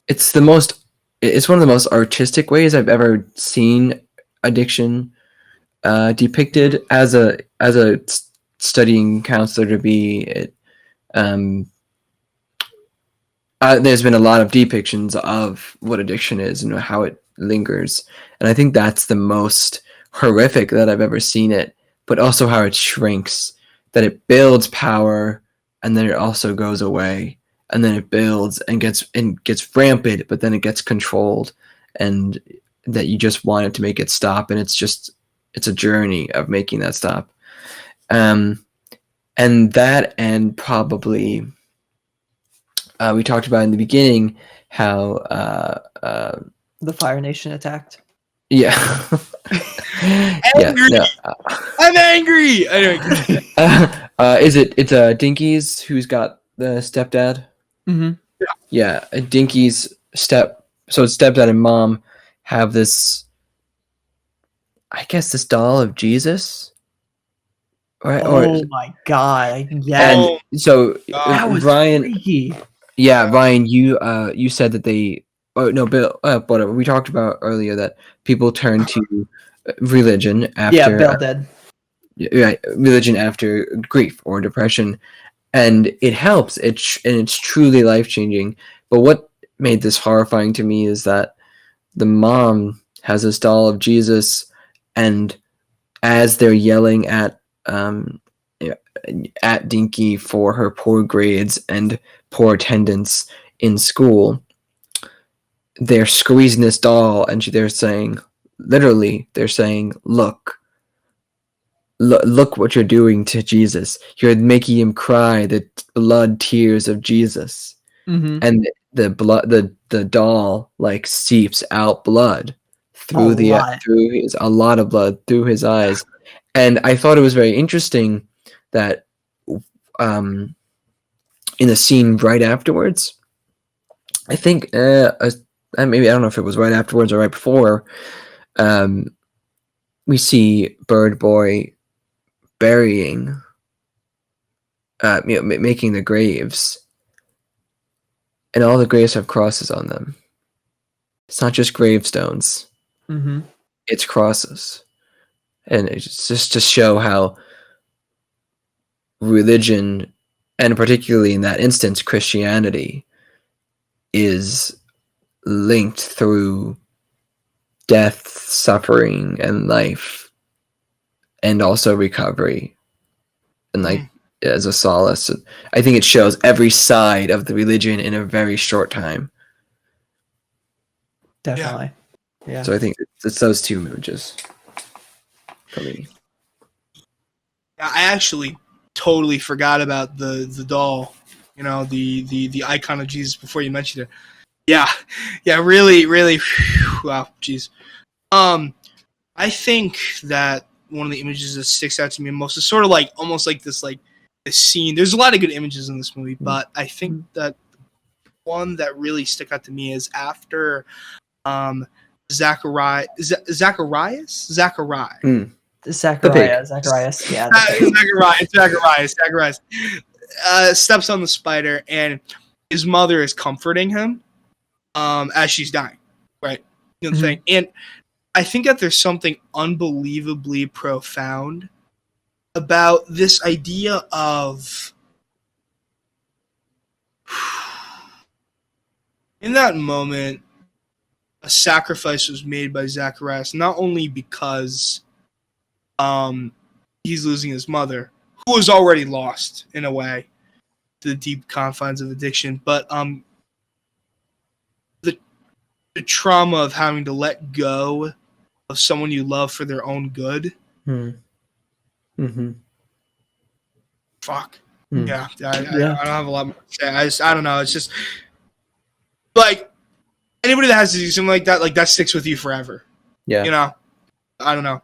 it's one of the most artistic ways I've ever seen addiction depicted as a studying counselor to be. There's been a lot of depictions of what addiction is and how it lingers, and I think that's the most horrific that I've ever seen it, but also how it shrinks, that it builds power and then it also goes away, and then it builds and gets rampant, but then it gets controlled, and that you just want it to make it stop, and it's a journey of making that stop. And that, and probably we talked about in the beginning how the Fire Nation attacked. Yeah. Angry. Yeah. I'm angry. It's Dinky's who's got the stepdad. Yeah, Dinky's stepdad and mom have this, I guess, this doll of Jesus. Right? Oh my god! Yeah. And so that was Ryan, freaky. Yeah, Ryan, you said that they. Oh no, Bill. Whatever. We talked about earlier that people turn to religion after. Yeah, Bill did. Right, religion after grief or depression, and it helps. And it's truly life changing. But what made this horrifying to me is that the mom has this doll of Jesus, and as they're yelling at Dinky for her poor grades and poor attendance in school, they're squeezing this doll, and they're saying, look what you're doing to Jesus. You're making him cry the blood tears of Jesus. And the doll like seeps out blood through a lot of blood through his eyes. And I thought it was very interesting that in the scene right afterwards, I think maybe, I don't know if it was right afterwards or right before, we see Birdboy burying, making the graves, and all the graves have crosses on them. It's not just gravestones; it's crosses, and it's just to show how religion, and particularly in that instance, Christianity, is linked through death, suffering, and life, and also recovery, and like as a solace. I think it shows every side of the religion in a very short time. Definitely. Yeah. So I think it's those two images for me. I actually totally forgot about the doll, you know, the icon of Jesus before you mentioned it. Yeah, really, wow, jeez. I think that one of the images that sticks out to me most is sort of like almost like this scene. There's a lot of good images in this movie, but I think that one that really stuck out to me is after Zacharias. Yeah. Zacharias. Zacharias steps on the spider, and his mother is comforting him as she's dying, right? You know the thing. And I think that there's something unbelievably profound about this idea of In that moment, a sacrifice was made by Zacharias, not only because he's losing his mother, who was already lost in a way to the deep confines of addiction, but the trauma of having to let go of someone you love for their own good. Mm-hmm. Fuck. Mm. Yeah, I don't have a lot more to say. I don't know. It's just like anybody that has to do something like that sticks with you forever. Yeah. You know? I don't know.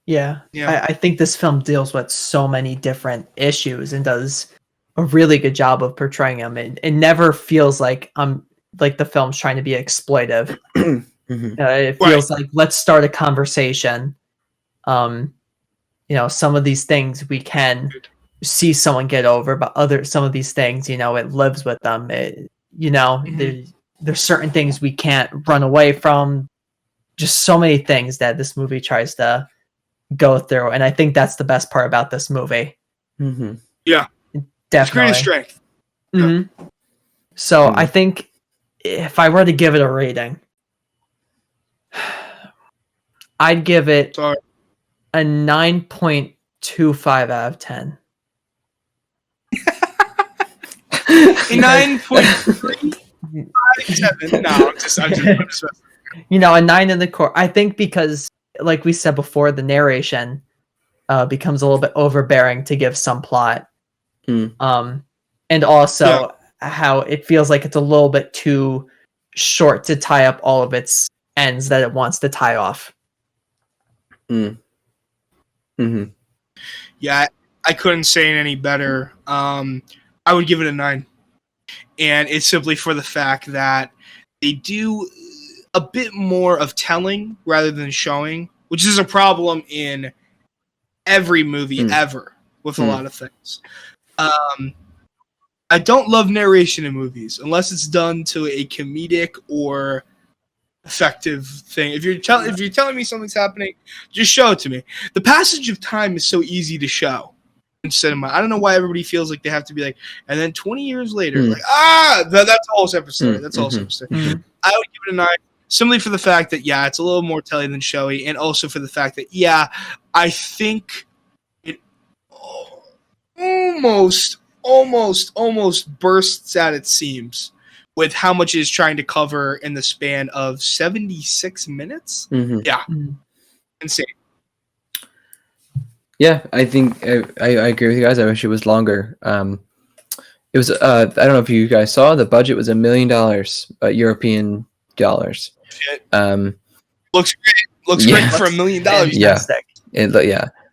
Yeah. Yeah. I think this film deals with so many different issues and does a really good job of portraying them. It never feels like the film's trying to be exploitive. It feels like, let's start a conversation. Some of these things we can see someone get over, but some of these things, it lives with them. There's certain things we can't run away from. Just so many things that this movie tries to go through, and I think that's the best part about this movie. Yeah, definitely. It's great strength. Mm-hmm. So I think if I were to give it a rating, I'd give it a 9.25 out of 10. A 9.37. No, I'm just a 9 in the core. I think because, like we said before, the narration becomes a little bit overbearing to give some plot. And also how it feels like it's a little bit too short to tie up all of its ends that it wants to tie off. Yeah, I couldn't say it any better. I would give it a 9. And it's simply for the fact that they do a bit more of telling rather than showing, which is a problem in every movie ever with a lot of things. I don't love narration in movies unless it's done to a comedic or effective thing. If you're telling me something's happening, just show it to me. The passage of time is so easy to show in cinema. I don't know why everybody feels like they have to be like, and then 20 years later, that's a whole separate story. That's a whole separate story. I would give it a 9. Simply for the fact that, it's a little more telly than showy, and also for the fact that, I think it almost bursts at its seams with how much it is trying to cover in the span of 76 minutes. Yeah. Insane. Yeah, I think I agree with you guys. I wish it was longer. It was I don't know if you guys saw, the budget was $1 million, European dollars. Shit. Looks great. Looks great for $1 million. Yeah.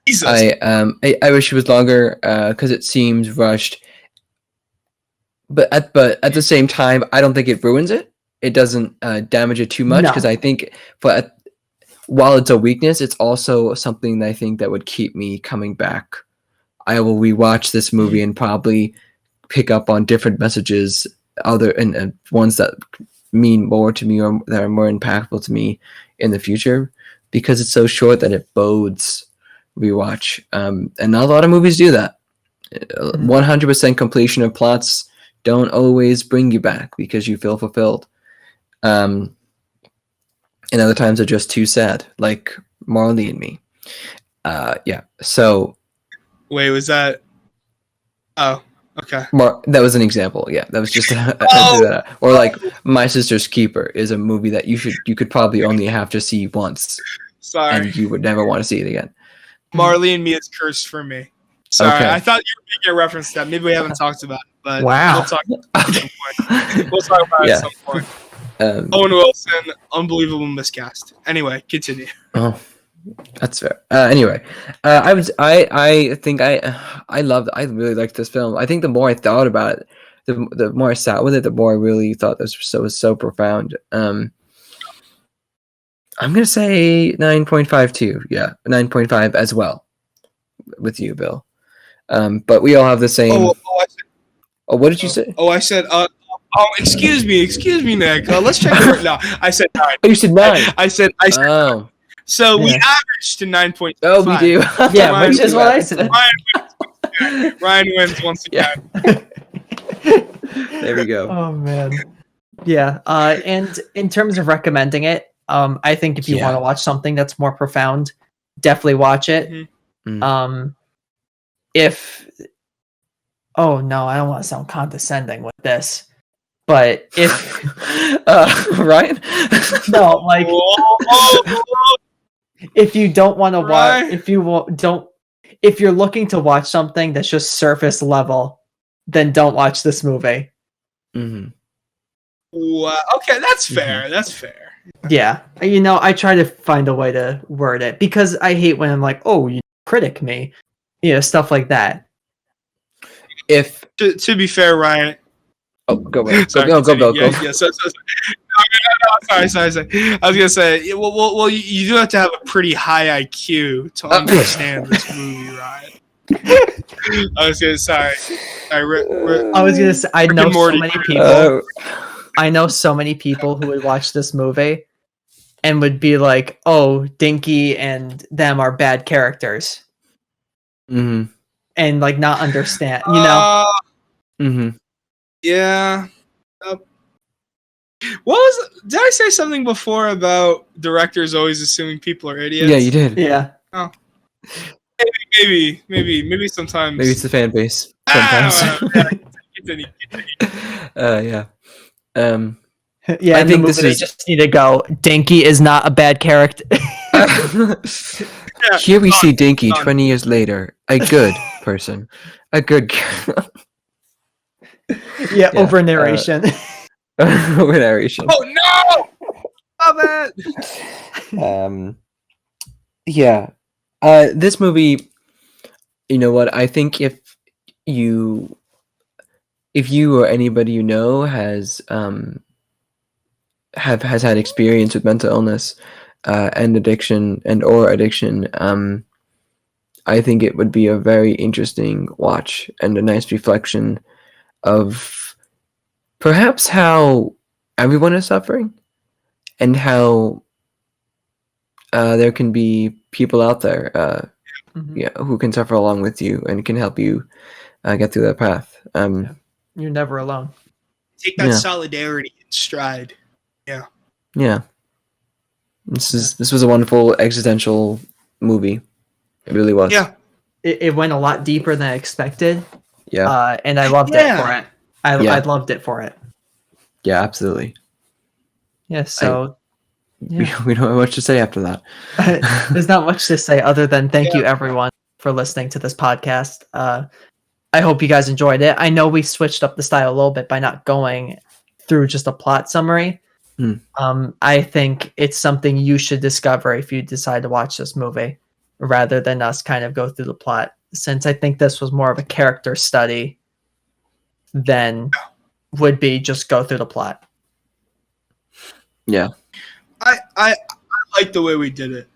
Jesus. I wish it was longer because it seems rushed. But at the same time, I don't think it ruins it. It doesn't damage it too much because I think, while it's a weakness, it's also something that I think that would keep me coming back. I will rewatch this movie and probably pick up on different messages, and ones that mean more to me or that are more impactful to me in the future, because it's so short that it bodes rewatch. And not a lot of movies do that. 100% completion of plots don't always bring you back because you feel fulfilled. And other times are just too sad, like Marley and Me. So. Wait, was that? Oh, okay. That was an example. Yeah, that was just. Or like My Sister's Keeper is a movie that you could probably only have to see once. Sorry. And you would never want to see it again. Marley and Me is cursed for me. Sorry, okay. I thought you were making a reference to that. Maybe we haven't talked about it, but we'll talk about it at some point. We'll talk about it at some point. Owen Wilson, unbelievable miscast. Anyway, continue. Oh, that's fair. Anyway, I really liked this film. I think the more I thought about it, the more I sat with it, the more I really thought this was so profound. I'm gonna say 9.52. Yeah, 9.5 as well. With you, Bill. But we all have the same. What did you say? I said. Excuse me, Nick. Let's check it right now. I said 9. Oh, you said 9. I said. Oh. So we averaged to 9.5. Oh, we do. Yeah, which is what I said. Ryan wins once again. There we go. Oh man. Yeah. And in terms of recommending it, I think if you want to watch something that's more profound, definitely watch it. Mm-hmm. If oh no, I don't want to sound condescending with this, but if Ryan, no, like if you don't want to watch, if you're looking to watch something that's just surface level, then don't watch this movie. Mm-hmm. Wow. Okay, that's fair. That's fair. Yeah, I try to find a way to word it because I hate when I'm like, "Oh, you critic me," stuff like that. If to be fair, Ryan. Oh, go Bill. Go. Yeah. No, sorry. I was gonna say, well, you do have to have a pretty high IQ to understand this movie, Ryan. I was gonna say, I know so many people. I know so many people who would watch this movie and would be like, "Oh, Dinky and them are bad characters," and like not understand, Mm-hmm. Yeah. Did I say something before about directors always assuming people are idiots? Yeah, you did. Yeah. Oh. Maybe sometimes. Maybe it's the fan base. Continue. Yeah. Yeah, I think this is just need to go. Dinky is not a bad character. Here we see Dinky 20 years later, a good person, a good. Over narration. Over narration. Oh no! Stop it. Yeah. This movie. You know what? I think if you or anybody you know has has had experience with mental illness and addiction or addiction, I think it would be a very interesting watch and a nice reflection of perhaps how everyone is suffering and how there can be people out there who can suffer along with you and can help you get through that path. You're never alone. Take that solidarity in stride. Yeah. This was a wonderful existential movie. It really was. Yeah. It went a lot deeper than I expected. Yeah. And I loved it for it. I loved it for it. Yeah, absolutely. Yeah, so we don't have much to say after that. There's not much to say other than thank you everyone for listening to this podcast. I hope you guys enjoyed it. I know we switched up the style a little bit by not going through just a plot summary. I think it's something you should discover if you decide to watch this movie rather than us kind of go through the plot, since I think this was more of a character study than would be just go through the plot. Yeah. I like the way we did it.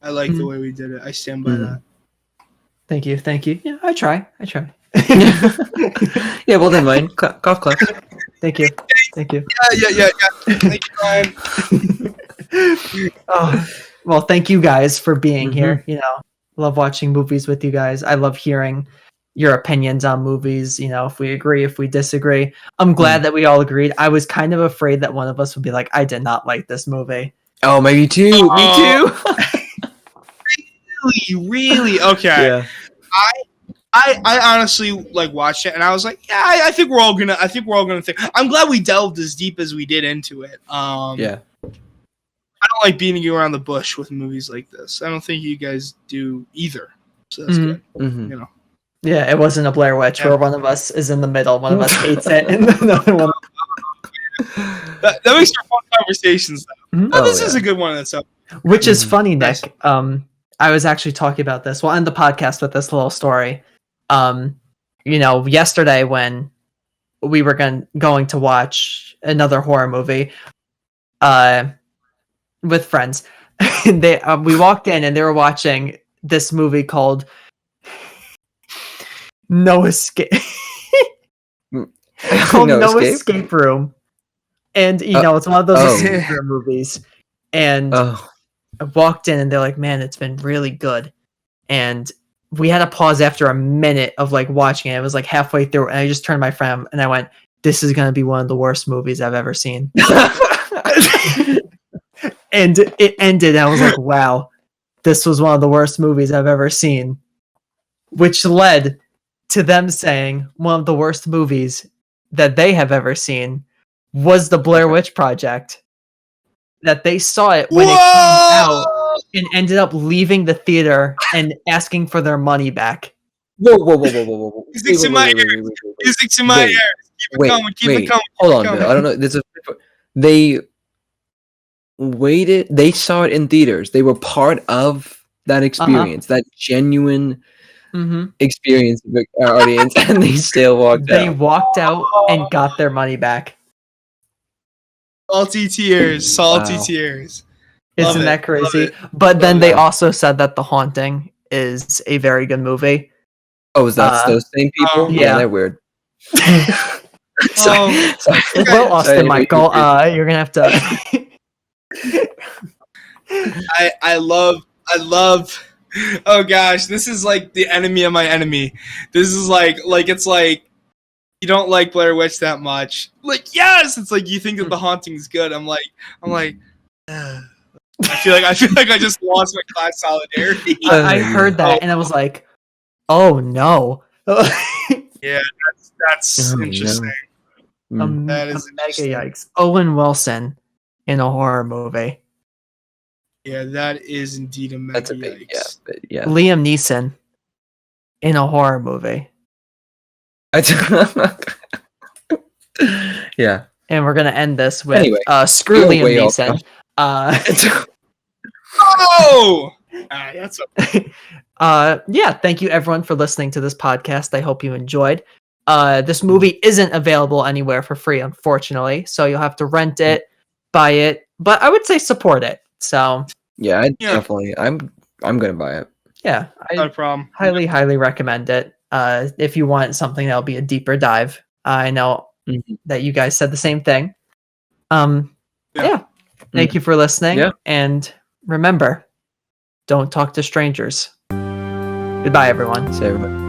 I like the way we did it. I stand by that. Thank you. Yeah, I try. Yeah, well then, Ryan. Cough clap. Thank you. Yeah. Thank you, Ryan. Well, thank you guys for being here. Love watching movies with you guys. I love hearing your opinions on movies. If we agree, if we disagree. I'm glad that we all agreed. I was kind of afraid that one of us would be like, I did not like this movie. Oh, maybe too. Me too. Really? Okay. Yeah. I honestly watched it and I was like, yeah, I think we're all gonna think. I'm glad we delved as deep as we did into it. Yeah. I don't like beating you around the bush with movies like this. I don't think you guys do either. So that's good. Mm-hmm. Yeah, it wasn't a Blair Witch where one of us is in the middle, one of us hates it, and another one. That makes for fun conversations. Though. This is a good one. That's up. Which is funny, Nick. I was actually talking about this. We'll end the podcast with this little story. Yesterday when we were going to watch another horror movie, with friends, we walked in and they were watching this movie called No Escape. Called No Escape Room, and it's one of those escape room movies. And I walked in and they're like, "Man, it's been really good," and we had to pause after a minute of watching it. It was halfway through, and I just turned to my friend and I went, this is going to be one of the worst movies I've ever seen. And it ended, and I was like, wow, this was one of the worst movies I've ever seen. Which led to them saying one of the worst movies that they have ever seen was the Blair Witch Project. That they saw it when it came out and ended up leaving the theater and asking for their money back. Whoa. Music's in my ears. Music's in my ears. Keep it coming. Keep it coming. Hold on, Bill. I don't know. They waited. They saw it in theaters. They were part of that experience, that genuine experience of our audience, and they still walked out. They walked out and got their money back. Salty tears. Tears. Isn't that crazy? But then they also said that The Haunting is a very good movie. Oh, is that those same people? Yeah, they're weird. Sorry. Well, Austin Michael, you're gonna have to. I love. Oh gosh, this is like the enemy of my enemy. This is like it's like you don't like Blair Witch that much. Like yes, it's like you think that The Haunting is good. I'm like. I feel like I just lost my class solidarity. I heard that and I was like, oh no. Yeah, that's interesting. No. That is mega yikes. Owen Wilson in a horror movie. Yeah, that is indeed a mega That's a big yikes. yeah. Liam Neeson in a horror movie. Yeah. And we're gonna end this with screw Liam Neeson. Oh! That's yeah, thank you everyone for listening to this podcast. I hope you enjoyed. This movie isn't available anywhere for free, unfortunately, so you'll have to rent it, buy it, but I would say support it. So yeah, definitely. I'm gonna buy it. Yeah, not a problem. Highly recommend it. If you want something that'll be a deeper dive. I know that you guys said the same thing. Thank you for listening. Yeah. And remember, don't talk to strangers. Goodbye, everyone. See everybody.